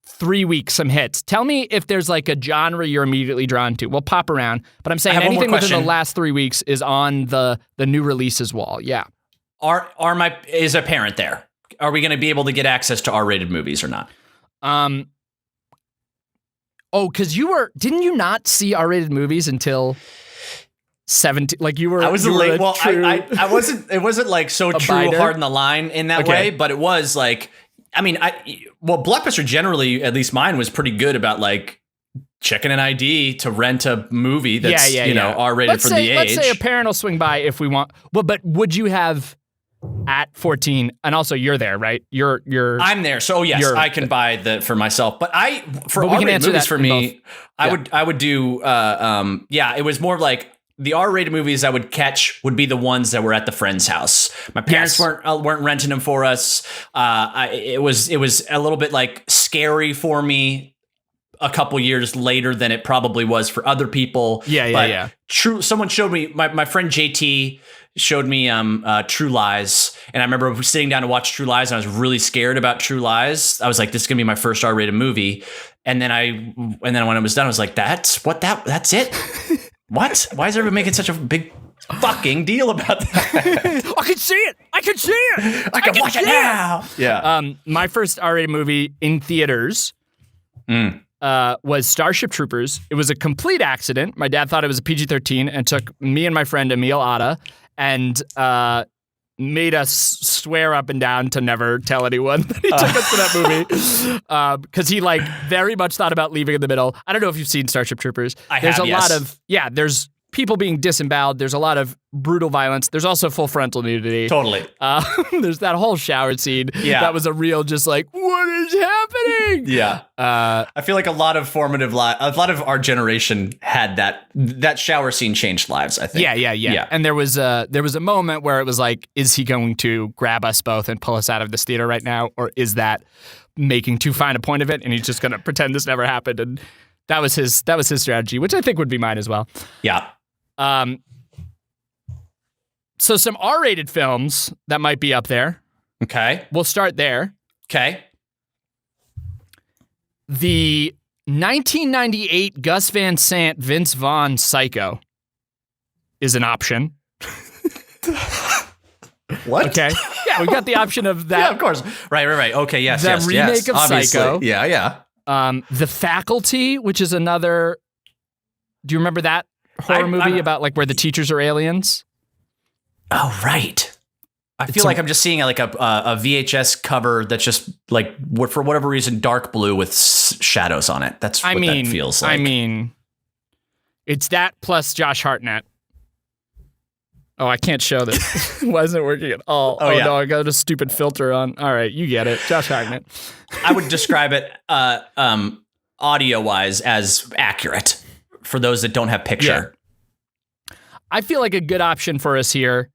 3 weeks some hits. Tell me if there's like a genre you're immediately drawn to. We'll pop around, but I'm saying I have one more anything within the question. last 3 weeks is on the new releases wall. Yeah. Is a parent there? Are we going to be able to get access to R-rated movies or not? Oh, because didn't you not see R-rated movies until 17? Like you were. I was you were late. a Well, true- I wasn't. It wasn't like so true Abider? hard in the line in that Okay. way, but it was like. I mean, Blockbuster generally, at least mine, was pretty good about like checking an ID to rent a movie that's R-rated for the age. Let's say a parent will swing by if we want. Well, but would you have at 14? And also, you're there, right? You're. I'm there, so yes, I can buy the for myself. But for But we can R-rated answer movies that for in me, both. I would do. It was more like the R-rated movies I would catch would be the ones that were at the friend's house. My parents Yes. weren't renting them for us. It was a little bit like scary for me a couple years later than it probably was for other people. Yeah. Someone showed me, my friend JT showed me True Lies, and I remember sitting down to watch True Lies, and I was really scared about True Lies. I was like, this is gonna be my first R-rated movie, and then when it was done, I was like, that's it. What? Why is everyone making such a big fucking deal about that? I can see it. I can watch it now. Yeah. My first R-rated movie in theaters was Starship Troopers. It was a complete accident. My dad thought it was a PG-13 and took me and my friend Emil Atta and made us swear up and down to never tell anyone that he took us to that movie. Because he very much thought about leaving in the middle. I don't know if you've seen Starship Troopers. There's a lot of, there's people being disemboweled. There's a lot of brutal violence. There's also full frontal nudity. Totally. There's that whole shower scene. Yeah. That was a real just like, what is happening? Yeah. I feel like a lot of our generation had that shower scene changed lives, I think. Yeah. And there was a moment where it was like, is he going to grab us both and pull us out of this theater right now? Or is that making too fine a point of it? And he's just going to pretend this never happened. And that was his strategy, which I think would be mine as well. Yeah. So some R-rated films that might be up there. Okay. We'll start there. Okay. The 1998 Gus Van Sant, Vince Vaughn Psycho is an option. What? Okay. Yeah, we got the option of that. Yeah, of course. Right. Okay, yes, The yes, remake of obviously. Psycho. Yeah. The Faculty, which is another. Do you remember that horror movie about where the teachers are aliens? Oh, right. I feel like I'm just seeing like a VHS cover that's just like for whatever reason dark blue with shadows on it. That's what that feels like. I mean, it's that plus Josh Hartnett. Oh, I can't show this. Why isn't it working at all? Oh, no, I got a stupid filter on. All right, you get it. Josh Hartnett. I would describe it audio-wise as accurate for those that don't have picture. Yeah. I feel like a good option for us here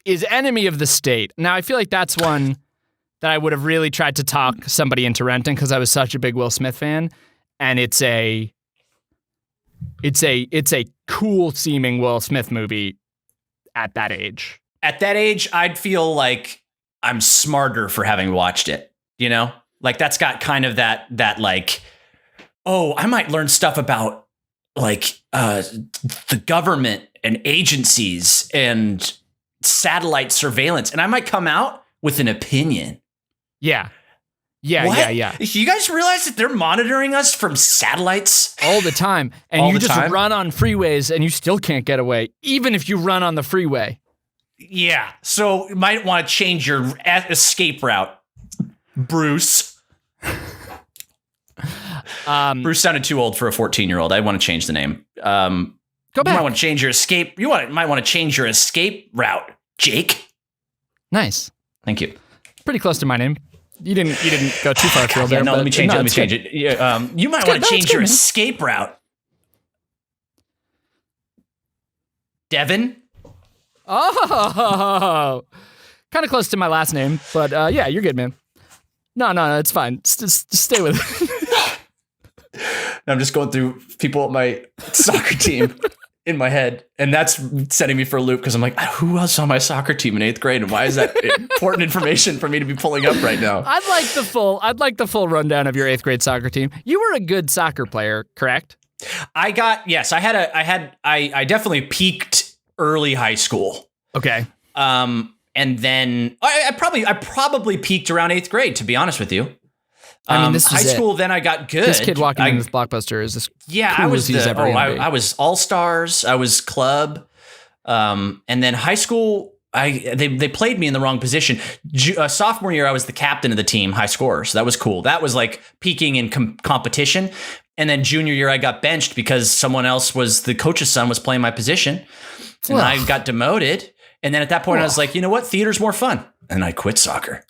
is Enemy of the State. Now, I feel like that's one that I would have really tried to talk somebody into renting because I was such a big Will Smith fan, and it's a cool seeming Will Smith movie at that age. At that age, I'd feel like I'm smarter for having watched it, you know? Like that's got kind of that like, oh, I might learn stuff about like the government and agencies and satellite surveillance, and I might come out with an opinion. Yeah. What? Yeah. You guys realize that they're monitoring us from satellites all the time, and you just run on freeways and you still can't get away, even if you run on the freeway. Yeah. So you might want to change your escape route, Bruce. Bruce sounded too old for a 14-year-old. I want to change the name. Go back. You might want to change your escape. Might want to change your escape route, Jake. Nice. Thank you. Pretty close to my name. You didn't go too far afield there. No, let me change it. Yeah, you might want to change your escape route. Devin? Oh, kind of close to my last name, but yeah, you're good, man. No, it's fine. Just stay with it. I'm just going through people at my soccer team in my head, and that's setting me for a loop because I'm like, who else on my soccer team in 8th grade, and why is that important information for me to be pulling up right now? I'd like the full rundown of your 8th grade soccer team. You were a good soccer player, correct? I definitely peaked early high school. Okay. And then I probably peaked around 8th grade, to be honest with you. I mean, this high school. Then I got good. This kid walking in this Blockbuster is I was all stars. I was club. And then high school, they played me in the wrong position. Sophomore year, I was the captain of the team, high scorer. So that was cool. That was like peaking in competition. And then junior year, I got benched because someone else the coach's son was playing my position, and I got demoted. And then at that point, I was like, you know what? Theater's more fun. And I quit soccer.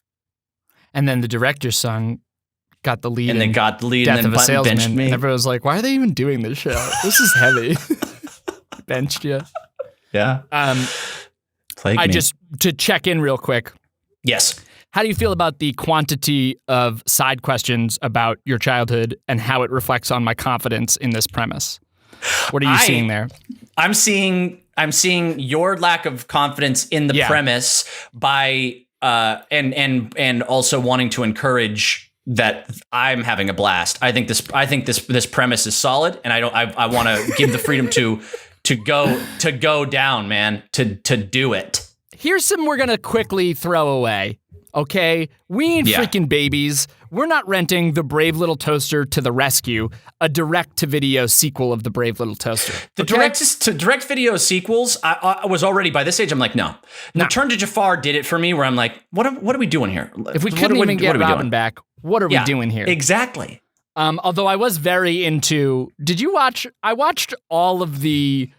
And then the director's son got the lead. And then got the lead. Death and then of a Salesman. benched me. And everyone was like, why are they even doing this show? This is heavy. Benched you. Yeah. Just to check in real quick. Yes. How do you feel about the quantity of side questions about your childhood and how it reflects on my confidence in this premise? What are you seeing there? I'm seeing your lack of confidence in the premise by and also wanting to encourage that I'm having a blast. I think this premise is solid, and I want to give the freedom to go down, man, to do it. Here's some we're gonna quickly throw away. Okay, we ain't freaking babies. We're not renting The Brave Little Toaster to the Rescue, a direct-to-video sequel of The Brave Little Toaster. The direct-to-video sequels, I was already, by this age, I'm like, no. Return to Jafar did it for me, where I'm like, what are we doing here? If we couldn't even get Robin back, what are we doing here? Exactly. Although I was very into... I watched all of the...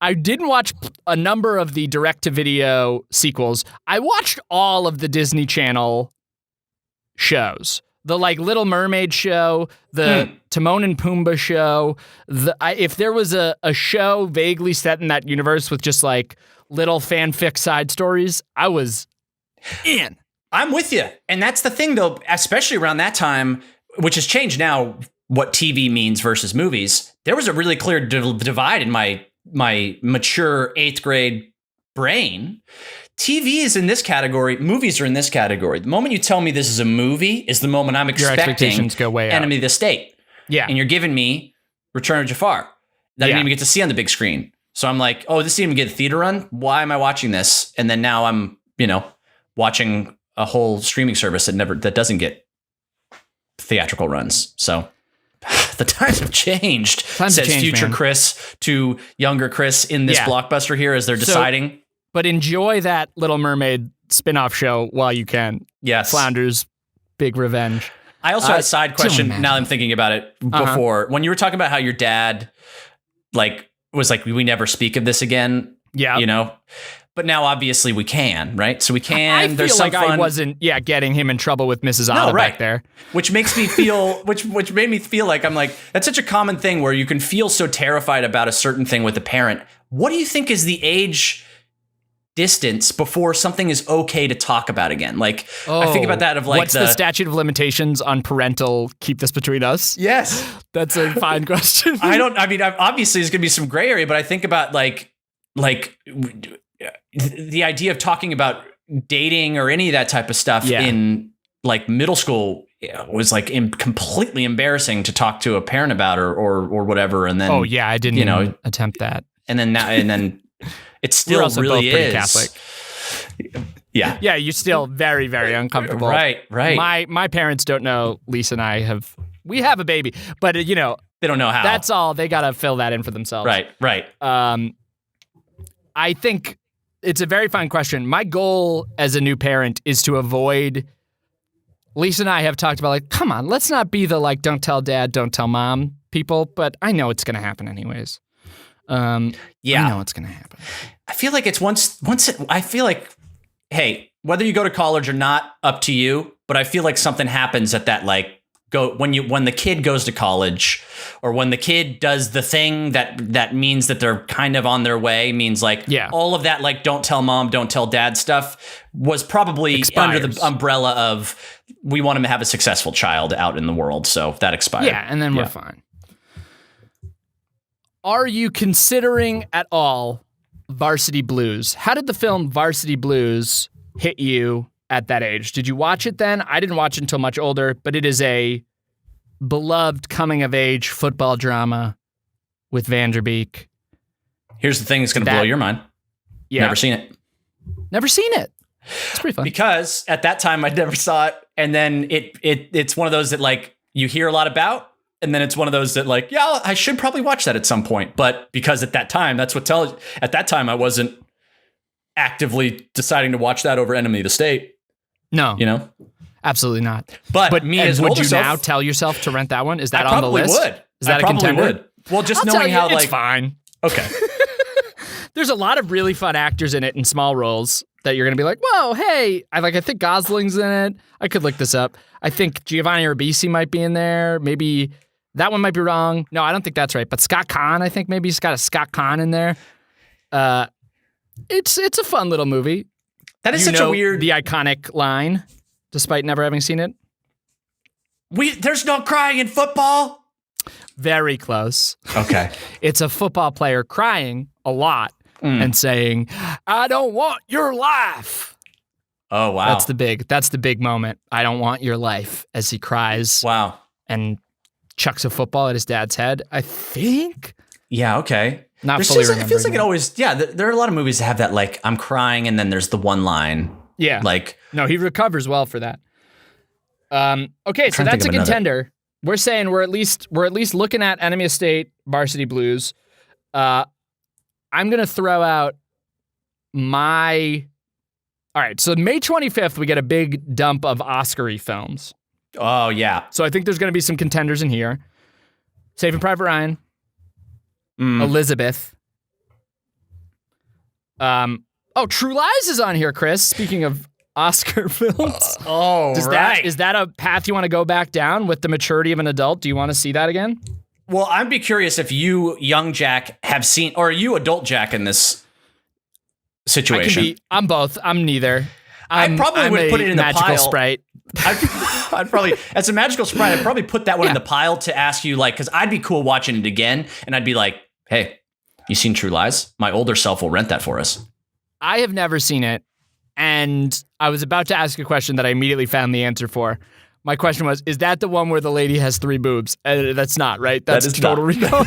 I didn't watch a number of the direct-to-video sequels. I watched all of the Disney Channel shows. The Little Mermaid show, the Timon and Pumbaa show. If there was a show vaguely set in that universe with just little fanfic side stories, I was in. I'm with you. And that's the thing, though, especially around that time, which has changed now, what TV means versus movies. There was a really clear divide in my mature 8th grade brain. TV is in this category. Movies are in this category. The moment you tell me this is a movie is the moment I'm expecting your expectations go way Enemy up. of the State. Yeah. And you're giving me Return of Jafar that I didn't even get to see on the big screen. So I'm like, oh, this didn't even get a theater run? Why am I watching this? And then now I'm, watching a whole streaming service that doesn't get theatrical runs. So the times have changed, says future man. Chris to younger Chris in this Blockbuster here as they're deciding. But enjoy that Little Mermaid spin-off show while you can. Yes. Flounder's Big Revenge. I also had a side question now I'm thinking about it before. When you were talking about how your dad was like, we never speak of this again. Yeah. You know? But now obviously we can, right? So we can. I There's feel some like fun. I wasn't getting him in trouble with Mrs. Otta back there. Which makes me feel which made me feel like I'm like, that's such a common thing where you can feel so terrified about a certain thing with a parent. What do you think is the age distance before something is okay to talk about again? Like, I think about that of like what's the statute of limitations on parental keep this between us? Yes. That's a fine question. Obviously there's going to be some gray area, but I think about like the idea of talking about dating or any of that type of stuff in like middle school was like completely embarrassing to talk to a parent about or whatever. And then, I didn't even attempt that. And then it still We're also really both pretty is Catholic. Yeah. Yeah. You're still very, very uncomfortable. Right. My parents don't know Lisa and I we have a baby, but they don't know how. That's all. They got to fill that in for themselves. Right. I think it's a very fine question. My goal as a new parent is to avoid. Lisa and I have talked about like, come on, let's not be the like, don't tell dad, don't tell mom people, but I know it's going to happen anyways. I know it's going to happen. I feel like it's I feel like, hey, whether you go to college or not, up to you, but I feel like something happens at that, like, when the kid goes to college or when the kid does the thing that means that they're kind of on their way, means like all of that, like don't tell mom, don't tell dad stuff was probably under the umbrella of we want him to have a successful child out in the world. So that expired. Yeah. And then we're fine. Are you considering at all Varsity Blues? How did the film Varsity Blues hit you at that age? Did you watch it then? I didn't watch it until much older, but it is a beloved coming-of-age football drama with Vanderbeek. Here's the thing that's going to blow your mind. Yeah. Never seen it. Never seen it. It's pretty fun. Because at that time, I never saw it, and then it's one of those that, like, you hear a lot about, and then it's one of those that, like, yeah, I should probably watch that at some point. But because at that time, at that time, I wasn't actively deciding to watch that over Enemy of the State. No. You know? Absolutely not. But me as would older you self, now tell yourself to rent that one? Is that I on the list? Would. Is that I a probably contender? Would. Well, just I'll knowing tell how, you, like, it's fine. Okay. There's a lot of really fun actors in it in small roles that you're going to be like, whoa, hey. I think Gosling's in it. I could look this up. I think Giovanni Ribisi might be in there. Maybe that one might be wrong. No, I don't think that's right. But Scott Conn, I think maybe he's got a Scott Conn in there. It's a fun little movie. That is such a weird... The iconic line, despite never having seen it. There's no crying in football. Very close. Okay. It's a football player crying a lot and saying, I don't want your life. Oh, wow. That's the big moment. I don't want your life, as he cries. Wow. And chucks a football at his dad's head, I think. Yeah, okay. Not fully remembering. It feels like it always, there are a lot of movies that have that, like, I'm crying, and then there's the one line. Yeah. Like. No, he recovers well for that. Okay, so that's a contender. We're saying we're at least looking at Enemy of State, Varsity Blues. I'm gonna throw out all right, so May 25th, we get a big dump of Oscar-y films. Oh, yeah. So I think there's going to be some contenders in here. Saving Private Ryan. Elizabeth. True Lies is on here, Chris. Speaking of Oscar films. Is that a path you want to go back down with the maturity of an adult? Do you want to see that again? Well, I'd be curious if you, young Jack, have seen, or are you adult Jack in this situation? I'm both. I'm neither. I probably would put it in the magical pile. Sprite. I'd probably, as a magical sprite, I'd probably put that one in the pile to ask you, like, because I'd be cool watching it again, and I'd be like, hey, you seen True Lies? My older self will rent that for us. I have never seen it, and I was about to ask a question that I immediately found the answer for. My question was, is that the one where the lady has 3 boobs? That's not, right? That's Total Recall.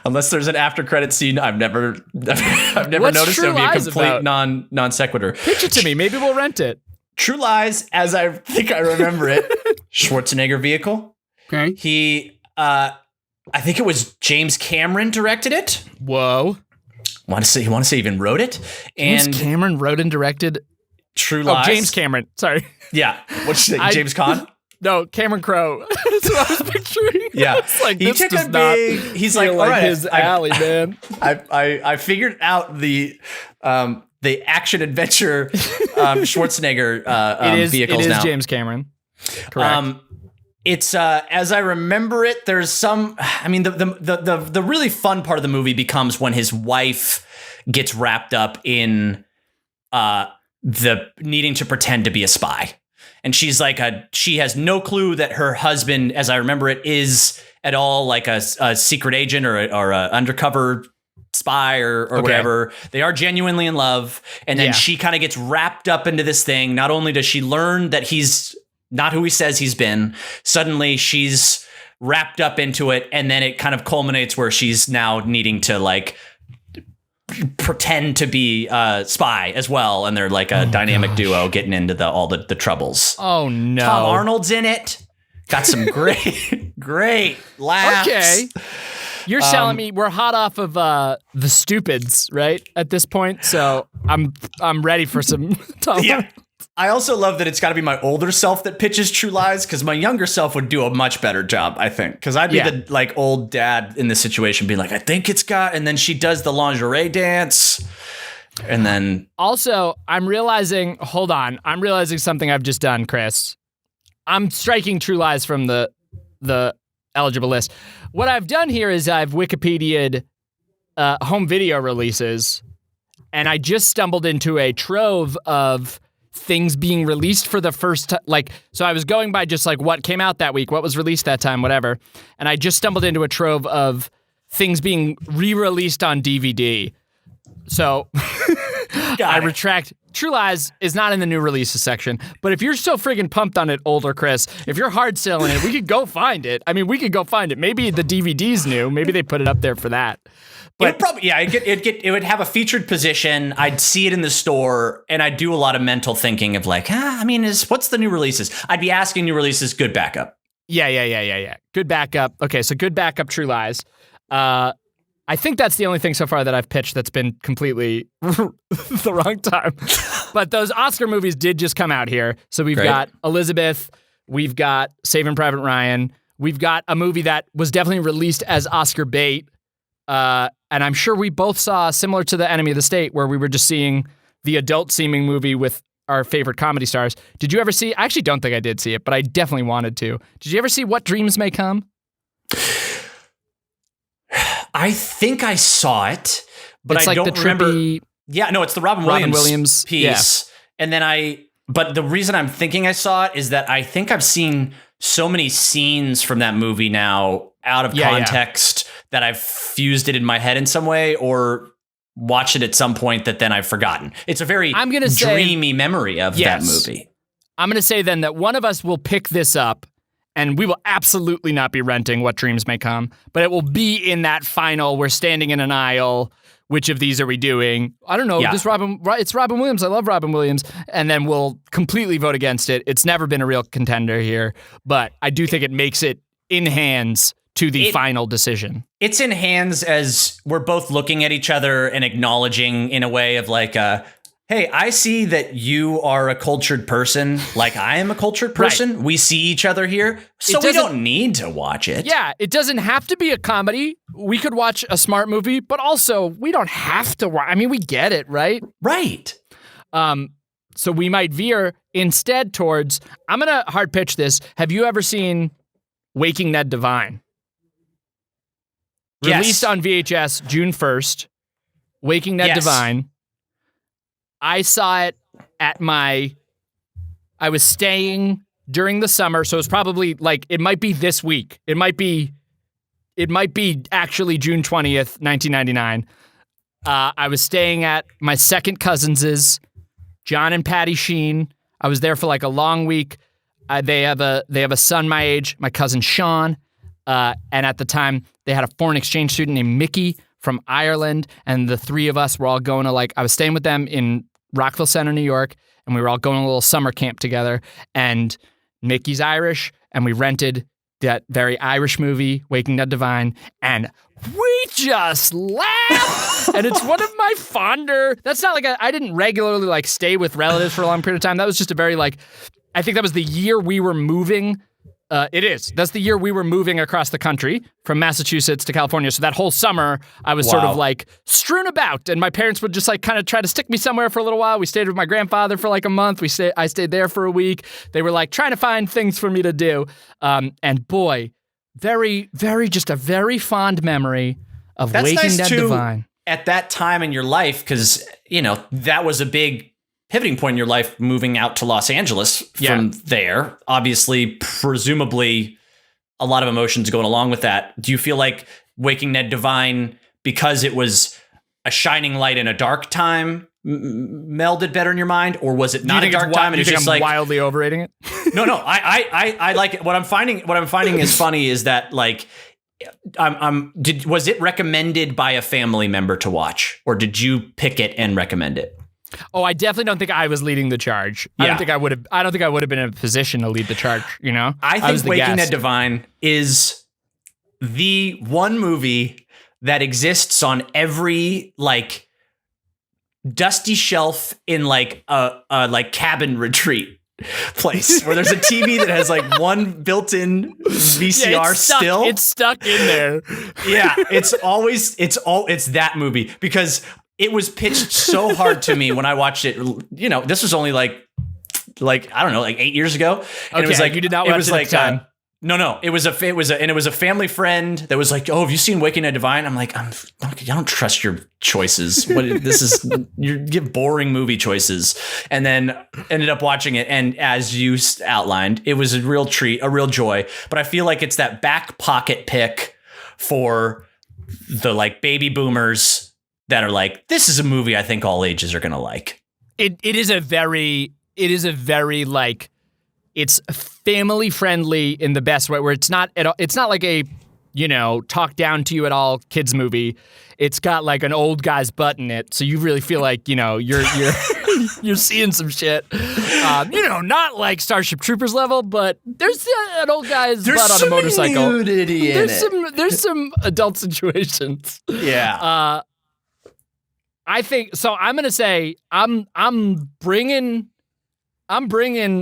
Unless there's an after credit scene, I've never noticed. It would be a complete non sequitur. Pitch it to me. Maybe we'll rent it. True Lies, as I think I remember it, Schwarzenegger vehicle. Okay. He, I think it was James Cameron directed it. Whoa. Want to say even wrote it? James And Cameron wrote and directed. True Oh, Lies. James Cameron. Sorry. Yeah. What'd you say? James Caan? No, Cameron Crowe. That's what I was picturing. Yeah. It's like, He this took does a not big. He's like, feel all right, his alley, man. I figured out the action adventure Schwarzenegger vehicles It is now. James Cameron. Correct. It's as I remember it. There's some. I mean, the really fun part of the movie becomes when his wife gets wrapped up in the needing to pretend to be a spy. And she's like she has no clue that her husband, as I remember it, is at all like a secret agent or a undercover spy or whatever. They are genuinely in love. And then she kind of gets wrapped up into this thing. Not only does she learn that he's not who he says he's been, suddenly she's wrapped up into it. And then it kind of culminates where she's now needing to like pretend to be a spy as well, and they're like a dynamic duo getting into all the troubles. Oh no. Tom Arnold's in it. Got some great laughs. Okay. You're telling me we're hot off of The Stupids, right? At this point, so I'm ready for some Tom. Yeah. I also love that it's got to be my older self that pitches True Lies, because my younger self would do a much better job, I think. Because I'd be the like old dad in this situation, be like, I think it's got, and then she does the lingerie dance, and then Also, I'm realizing something I've just done, Chris. I'm striking True Lies from the eligible list. What I've done here is I've Wikipedia'd home video releases, and I just stumbled into a trove of things being released for the first time. Like, so I was going by just like what came out that week, what was released that time, whatever. And I just stumbled into a trove of things being re-released on DVD. So I retract. True Lies is not in the new releases section, but if you're so friggin' pumped on it, older Chris, if you're hard selling it, we could go find it. I mean, we could go find it. Maybe the DVD's new. Maybe they put it up there for that. But it would probably, it would have a featured position. I'd see it in the store, and I'd do a lot of mental thinking of like, I mean, what's the new releases? I'd be asking new releases, good backup. Yeah. Good backup. Okay, so good backup, True Lies. I think that's the only thing so far that I've pitched that's been completely the wrong time. But those Oscar movies did just come out here. So we've got Elizabeth, we've got Saving Private Ryan, we've got a movie that was definitely released as Oscar bait. And I'm sure we both saw, similar to The Enemy of the State, where we were just seeing the adult-seeming movie with our favorite comedy stars. Did you ever see? I actually don't think I did see it, but I definitely wanted to. Did you ever see What Dreams May Come? I think I saw it, but it's I like don't the remember. trippy, Yeah, no, it's the Robin Williams piece. Yeah. And then but the reason I'm thinking I saw it is that I think I've seen so many scenes from that movie now out of context that I've fused it in my head in some way, or watched it at some point that then I've forgotten. It's a very dreamy memory of that movie. I'm going to say then that one of us will pick this up, and we will absolutely not be renting What Dreams May Come, but it will be in that final, we're standing in an aisle, which of these are we doing? I don't know. It's Robin Williams. I love Robin Williams. And then we'll completely vote against it. It's never been a real contender here, but I do think it makes it in hands to the final decision. It's in hands as we're both looking at each other and acknowledging in a way of like, hey, I see that you are a cultured person, like I am a cultured person. Right. We see each other here, so we don't need to watch it. Yeah, it doesn't have to be a comedy. We could watch a smart movie, but also we don't have to watch. I mean, we get it, right? Right. So we might veer instead towards, I'm going to hard pitch this. Have you ever seen Waking Ned Divine? Yes. Released on VHS June 1st. Waking Ned Divine. I saw it I was staying during the summer, so it's probably like, it might be this week. It might be actually June 20th, 1999. I was staying at my second cousin's, John and Patty Sheen. I was there for like a long week. They have a son my age, my cousin Sean. And at the time, they had a foreign exchange student named Mickey from Ireland, and the three of us were all going to I was staying with them in Rockville Center, New York, and we were all going to a little summer camp together, and Mickey's Irish, and we rented that very Irish movie, Waking Ned Divine, and we just laughed. And it's one of my fonder. That's not like I didn't regularly like stay with relatives for a long period of time. That was just a very like, I think that was the year we were moving. That's the year we were moving across the country from Massachusetts to California. So that whole summer, I was sort of like strewn about, and my parents would just like kind of try to stick me somewhere for a little while. We stayed with my grandfather for like a month. I stayed there for a week. They were like trying to find things for me to do. And boy, very, very, just a very fond memory of Waking Ned Divine. At that time in your life, because, you know, that was a big pivoting point in your life, moving out to Los Angeles from there. Obviously, presumably, a lot of emotions going along with that. Do you feel like Waking Ned Divine, because it was a shining light in a dark time, melded better in your mind, or was it not a dark time? And it's just like wildly overrating it. No. I like it. What I'm finding is funny is that like. Was it recommended by a family member to watch, or did you pick it and recommend it? Oh, I definitely don't think I was leading the charge. I don't think I would have been in a position to lead the charge, you know? I think Waking Ned Divine is the one movie that exists on every like dusty shelf in like a like cabin retreat place where there's a TV that has like one built-in VCR still. It's stuck in there. Yeah, it's that movie because it was pitched so hard to me when I watched it. You know, this was only like I don't know, like 8 years ago. And it was like you did not watch it at the time. No. It was a family friend that was like, "Oh, have you seen Waking Ned Divine?" I'm like, I don't trust your choices. You give boring movie choices. And then ended up watching it, and as you outlined, it was a real treat, a real joy. But I feel like it's that back pocket pick for the like baby boomers that are like, this is a movie I think all ages are gonna like. It is a very like, it's family friendly in the best way, where it's not like a, you know, talk down to you at all kids movie. It's got like an old guy's butt in it, so you really feel like, you know, you're you're seeing some shit. You know, not like Starship Troopers level, but there's an old guy's butt on a motorcycle. There's some adult situations. Yeah. I think so. I'm gonna say I'm bringing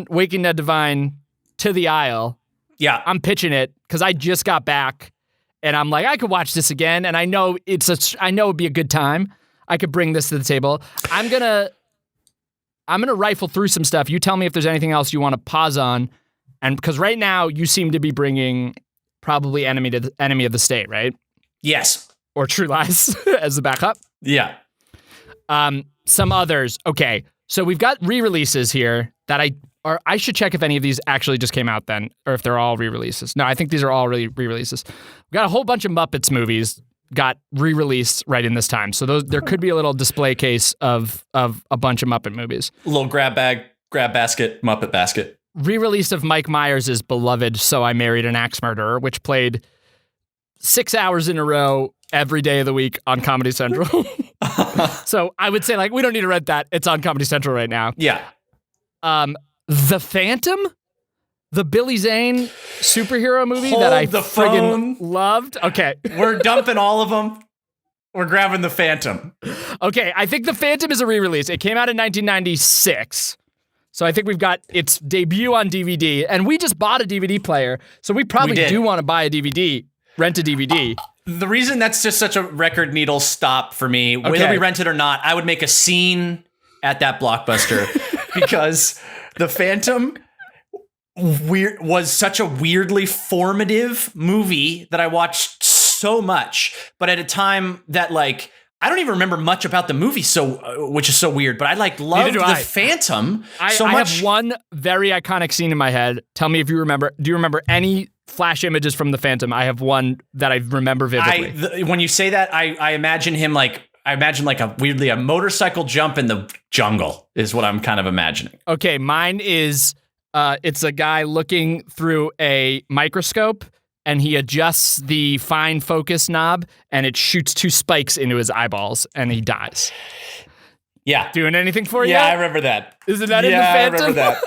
Waking Ned Divine to the aisle. Yeah, I'm pitching it because I just got back, and I'm like, I could watch this again, and I know it'd be a good time. I could bring this to the table. I'm gonna rifle through some stuff. You tell me if there's anything else you want to pause on, and because right now you seem to be bringing probably Enemy of the State, right? Yes, or True Lies as the backup. Yeah. Some others. Okay, so we've got re-releases here that I should check if any of these actually just came out then, or if they're all re-releases. No, I think these are all really re-releases. We got a whole bunch of Muppets movies got re-released right in this time, so there could be a little display case of a bunch of Muppet movies. A little grab basket, Muppet basket. Re-release of Mike Myers' beloved So I Married an Axe Murderer, which played 6 hours in a row every day of the week on Comedy Central. So I would say, like, we don't need to rent that. It's on Comedy Central right now. Yeah. The Phantom, the Billy Zane superhero movie that I friggin' loved. Okay. We're dumping all of them. We're grabbing The Phantom. Okay, I think The Phantom is a re-release. It came out in 1996. So I think we've got its debut on DVD. And we just bought a DVD player, so we probably do want to buy a DVD, rent a DVD. The reason that's just such a record needle stop for me, whether we rent it or not, I would make a scene at that Blockbuster because The Phantom was such a weirdly formative movie that I watched so much, but at a time that like I don't even remember much about the movie, which is so weird. But I like loved The Phantom so much. I have one very iconic scene in my head. Tell me if you remember. Do you remember any flash images from The Phantom? I have one that I remember vividly. When you say that, I imagine him like a motorcycle jump in the jungle is what I'm kind of imagining. Okay, mine is it's a guy looking through a microscope, and he adjusts the fine focus knob, and it shoots two spikes into his eyeballs, and he dies. Yeah. Doing anything for you? Yeah, I remember that. Isn't that in the Phantom? I remember that.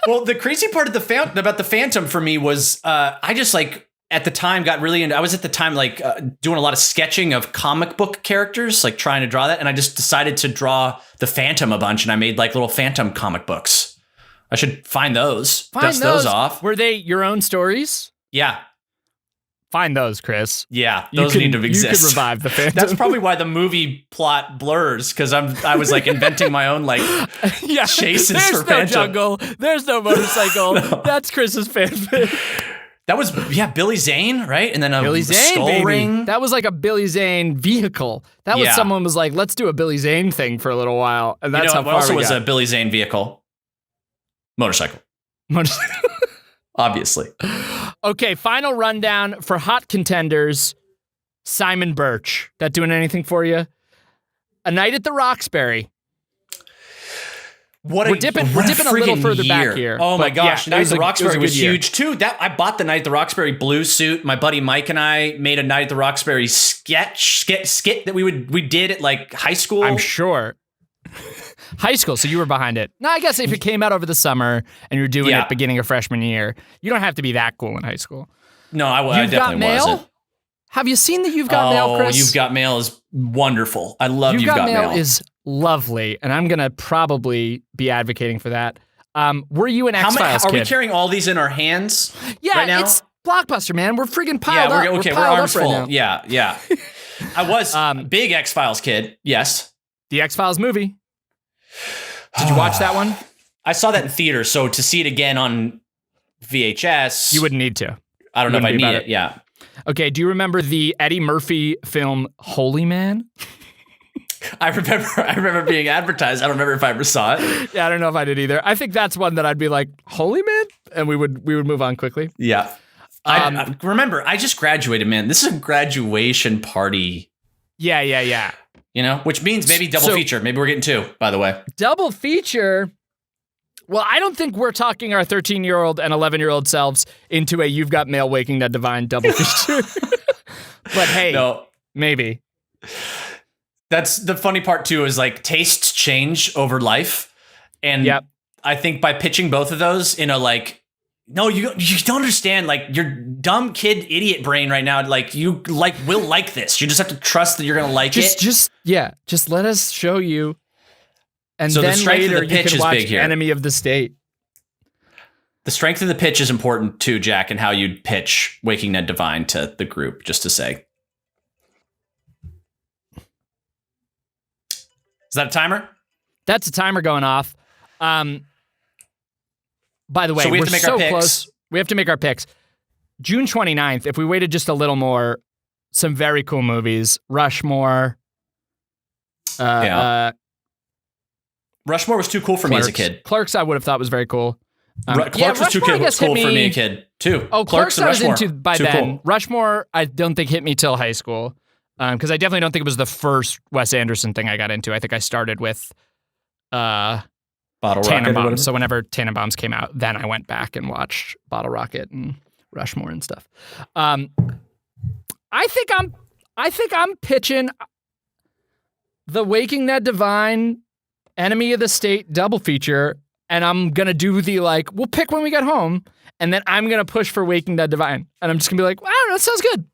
Well, the crazy part of about the Phantom for me was I just like at the time got really into. I was at the time like doing a lot of sketching of comic book characters, like trying to draw that, and I just decided to draw the Phantom a bunch, and I made like little Phantom comic books. I should find those, dust those off. Were they your own stories? Yeah. Find those, Chris. Yeah, those need to exist. You could revive the Phantom. That's probably why the movie plot blurs, because I was like inventing my own like chases there's for no Phantom. Jungle. There's no motorcycle. No. That's Chris's fanfic. That was Billy Zane, right? And then a Billy Zane, skull baby. ring. That was like a Billy Zane vehicle. That was someone was like, let's do a Billy Zane thing for a little while, and that's how far also we was got. a Billy Zane vehicle. Motorcycle. Obviously. Okay, final rundown for hot contenders. Simon Birch. That doing anything for you? A Night at the Roxbury. We're dipping a little further back here. Oh my gosh, Night at the Roxbury was year. huge too. I bought the Night at the Roxbury blue suit. My buddy Mike and I made a Night at the Roxbury skit that we did at like high school. I'm sure. High school, so you were behind it. No, I guess if it came out over the summer and you're doing it beginning of freshman year, you don't have to be that cool in high school. No, I definitely wasn't. Have you seen the You've Got Mail, Chris? You've Got Mail is wonderful. I love You've Got Mail. Is lovely, and I'm going to probably be advocating for that. Were you an X-Files kid? Are we carrying all these in our hands right now? It's Blockbuster, man. We're friggin' piled up. We're arms full. Right now. Yeah. I was big X-Files kid, yes. The X-Files movie. Did you watch that one? I saw that in theater, so to see it again on VHS... You wouldn't need to. I don't know if I need it, yeah. Okay, do you remember the Eddie Murphy film Holy Man? I remember being advertised. I don't remember if I ever saw it. Yeah, I don't know if I did either. I think that's one that I'd be like, Holy Man? And we would move on quickly. Yeah. I remember, I just graduated, man. This is a graduation party. Yeah. You know, which means maybe double feature. Maybe we're getting two, by the way. Double feature? Well, I don't think we're talking our 13-year-old and 11-year-old selves into a You've Got Mail, Waking That Divine double feature. But hey, no. Maybe. That's the funny part, too, is like tastes change over life. And I think by pitching both of those in a like, no, you don't understand. Like your dumb kid idiot brain right now. Like you will like this. You just have to trust that you're gonna like it. Just let us show you. And so then the strength later of the pitch you can is watch big here. Enemy of the State. The strength of the pitch is important too, Jack, and how you'd pitch Waking Ned Divine to the group. Just to say, is that a timer? That's a timer going off. By the way, we're so close. We have to make our picks. June 29th, if we waited just a little more, some very cool movies. Rushmore. Rushmore was too cool for me as a kid. Clerks, I would have thought was very cool. Clerks was too cool for me a kid, too. Oh, Clerks I was into by then. Cool. Rushmore, I don't think hit me till high school. Because I definitely don't think it was the first Wes Anderson thing I got into. I think I started with... Bottle Tannenbaums. So whenever Tannenbaums came out, then I went back and watched Bottle Rocket and Rushmore and stuff. I think I'm pitching the Waking Ned Divine, Enemy of the State double feature, and I'm gonna do the like we'll pick when we get home, and then I'm gonna push for Waking Ned Divine, and I'm just gonna be like, I don't know, that sounds good.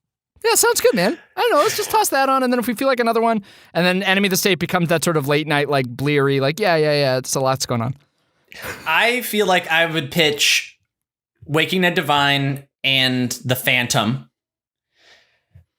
Yeah, sounds good, man. I don't know. Let's just toss that on, and then if we feel like another one, and then Enemy of the State becomes that sort of late night, like bleary, like yeah. It's a lot's going on. I feel like I would pitch Waking Ned Divine and The Phantom,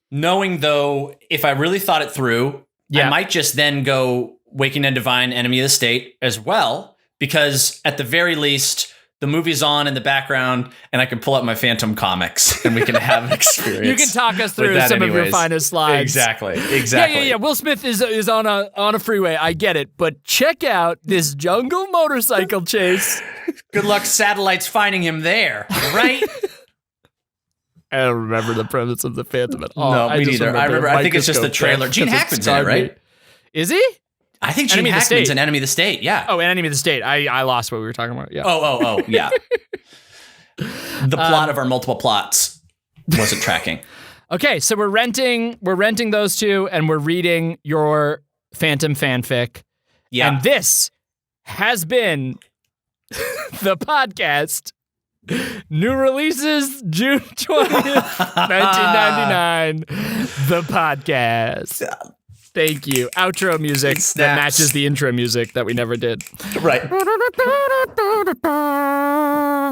knowing though if I really thought it through, I might just then go Waking Ned Divine, Enemy of the State as well, because at the very least. The movie's on in the background, and I can pull up my Phantom comics, and we can have an experience. You can talk us through some of your finest slides. Exactly. Yeah. Will Smith is on a freeway. I get it, but check out this jungle motorcycle chase. Good luck satellites finding him there, right? I don't remember the premise of the Phantom at all. No, me neither. I think it's just the trailer. Gene Hackman's in it, right? Is he? I think Gene Hackman's an Enemy of the State, yeah. Oh, Enemy of the State. I lost what we were talking about, yeah. Oh, yeah. The plot of our multiple plots wasn't tracking. Okay, so we're renting those two, and we're reading your Phantom fanfic. Yeah. And this has been the podcast. New releases June 20th, 1999. The podcast. Thank you. Outro music that matches the intro music that we never did. Right.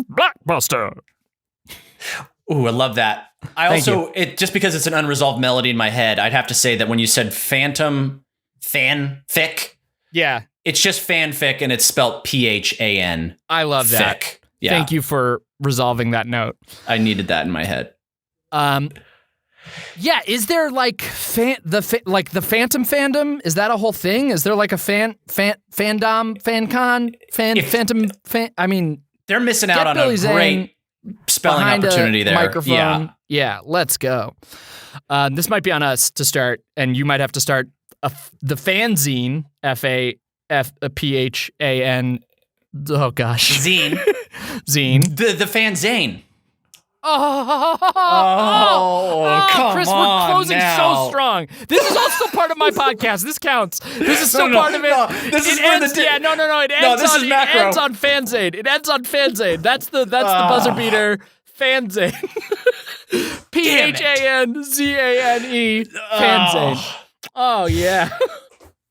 Blockbuster. Ooh, I love that. It just because it's an unresolved melody in my head, I'd have to say that when you said phantom fanfic, yeah, it's just fanfic and it's spelled PHAN. I love that. Fic. Yeah. Thank you for resolving that note. I needed that in my head. Yeah, is there like the Phantom fandom? Is that a whole thing? Is there like a fandom, Phantom fan? I mean, they're missing out on a great spelling opportunity there. Microphone. Yeah, let's go. This might be on us to start, and you might have to start the fanzine, FAFPHAN. Oh gosh, zine. The fanzine. Oh, come Chris, on, we're closing now. so strong. This is all still part of my podcast. This counts. This is still part of it. No, this is where ends, the yeah, no. It ends No, this on is macro. It ends on fanzine. It ends on fanzine. That's the buzzer beater. Fanzine. PHANZANE. Fanzine. Oh yeah.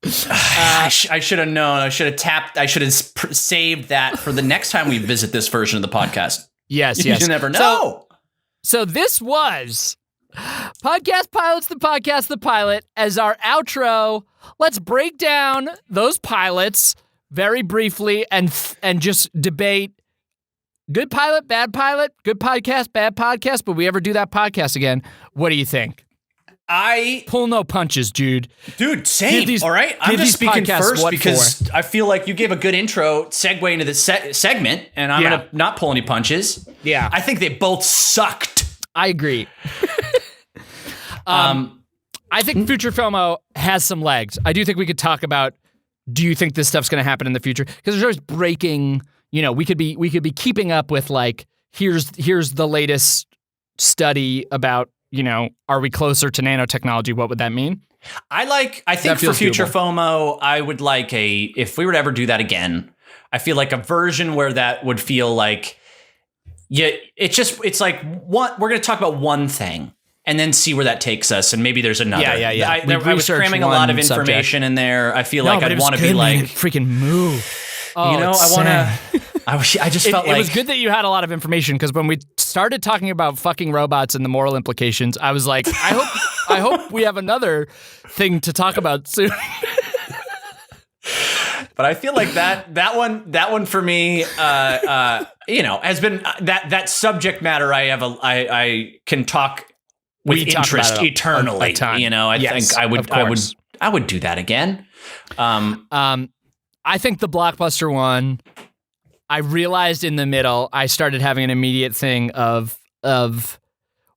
I should have known. I should have tapped. I should have saved that for the next time we visit this version of the podcast. Yes. You never know. So this was Podcast Pilots, the podcast, the pilot. As our outro, let's break down those pilots very briefly and just debate good pilot, good podcast, bad podcast. But we ever do that podcast again? What do you think? I pull no punches, dude. Same. All right, I'm just speaking first because I feel like you gave a good intro segue into this segment, and I'm gonna not pull any punches. Yeah, I think they both sucked. I agree. I think Future FOMO has some legs. I do think we could talk about. Do you think this stuff's going to happen in the future? Because there's always breaking. You know, we could be keeping up with like here's the latest study about. You know, are we closer to nanotechnology? What would that mean? I think for Future FOMO, I would like if we were to ever do that again, I feel like a version where that would feel like, it's like we're going to talk about one thing and then see where that takes us. And maybe there's another. Yeah. I was cramming a lot of information in there. I feel like I'd want to be like, freaking move. Oh, I want to. I just felt like it was good that you had a lot of information because when we started talking about fucking robots and the moral implications, I was like, I hope we have another thing to talk about soon. But I feel like that one for me, has been that subject matter. I can talk with interest eternally. I think I would do that again. I think the Blockbuster one. I realized in the middle, I started having an immediate thing of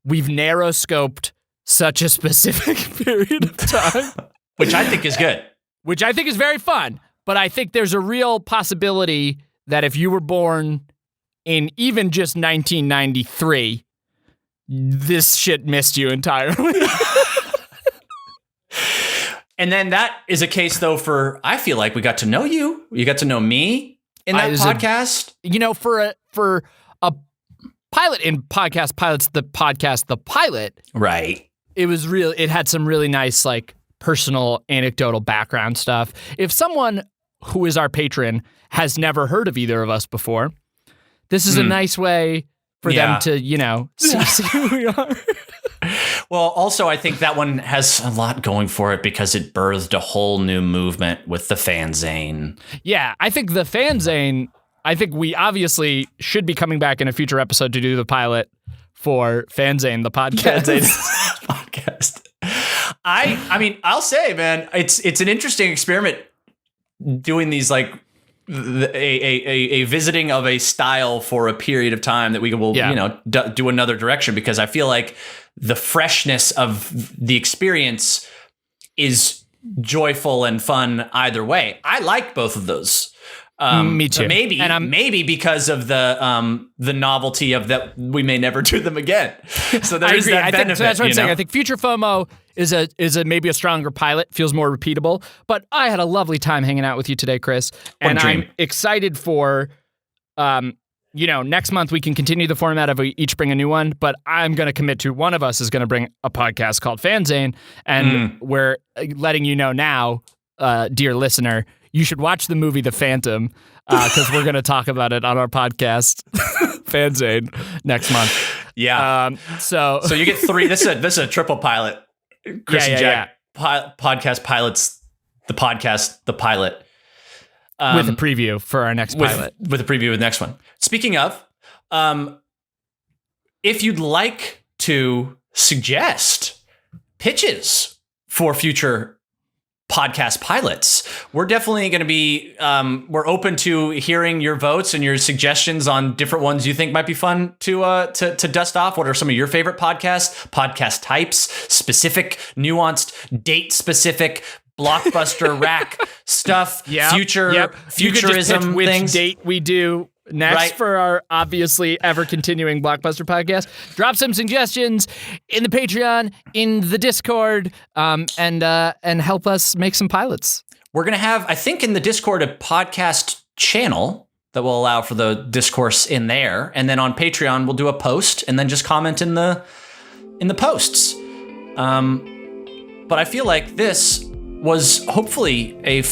we've narrow scoped such a specific period of time, which I think is good, which I think is very fun. But I think there's a real possibility that if you were born in even just 1993, this shit missed you entirely. And then that is a case though for I feel like we got to know you, you got to know me. In that podcast, for a pilot in Podcast Pilots, the podcast, the pilot, right? It was real. It had some really nice, like personal, anecdotal background stuff. If someone who is our patron has never heard of either of us before, this is a nice way for them to, see who we are. Well, also, I think that one has a lot going for it because it birthed a whole new movement with the fanzine. Yeah, I think the fanzine, we obviously should be coming back in a future episode to do the pilot for fanzine, the podcast. Podcast. I mean, I'll say, man, it's an interesting experiment doing these like a visiting of a style for a period of time that we will, do another direction because I feel like the freshness of the experience is joyful and fun either way. I like both of those. Me too. Maybe because of the novelty of that we may never do them again. So there is that benefit. So that's what I'm saying. I think future FOMO is a maybe a stronger pilot, feels more repeatable. But I had a lovely time hanging out with you today, Chris, and I'm excited for. Next month we can continue the format of we each bring a new one, but I'm going to commit to one of us is going to bring a podcast called Fanzine, and we're letting you know now, dear listener, you should watch the movie The Phantom because we're going to talk about it on our podcast, Fanzine, next month. Yeah. So you get 3. This is a triple pilot. Chris and Jack podcast pilots the podcast, the pilot. With a preview for our next pilot. With a preview of the next one. Speaking of, if you'd like to suggest pitches for future podcast pilots, we're definitely going to be, we're open to hearing your votes and your suggestions on different ones you think might be fun to dust off. What are some of your favorite podcast types, specific, nuanced, date specific, blockbuster rack stuff, futurism which things. Date we do next for our obviously ever continuing blockbuster podcast. Drop some suggestions in the Patreon, in the Discord, and help us make some pilots. We're gonna have, I think, in the Discord a podcast channel that will allow for the discourse in there, and then on Patreon we'll do a post and then just comment in the posts. But I feel like this was hopefully a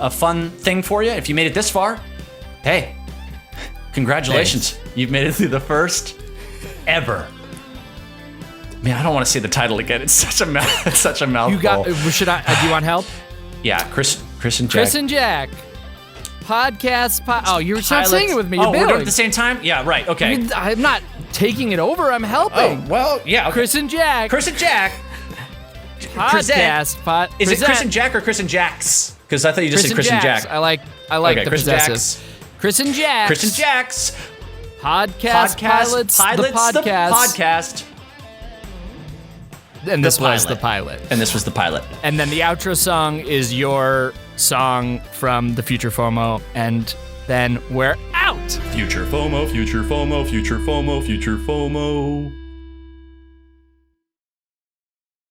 fun thing for you. If you made it this far, hey, congratulations. Thanks. You've made it through the first ever. Man, I don't want to say the title again. It's such a mouthful. Do you want help? Yeah, Chris and Jack. Chris and Jack. Podcast. Oh, you were not saying it with me. We're doing it at the same time? Yeah, right. Okay. I'm not taking it over. I'm helping. Oh, well, yeah. Okay. Chris and Jack. Podcast. Is it Chris and Jack or Chris and Jacks? Because I thought you just said Chris and Jack. I like the possessive. Chris and Jacks. Podcast pilots the podcast. And this was the pilot. And then the outro song is your song from the Future FOMO, and then we're out. Future FOMO, future FOMO, future FOMO, future FOMO.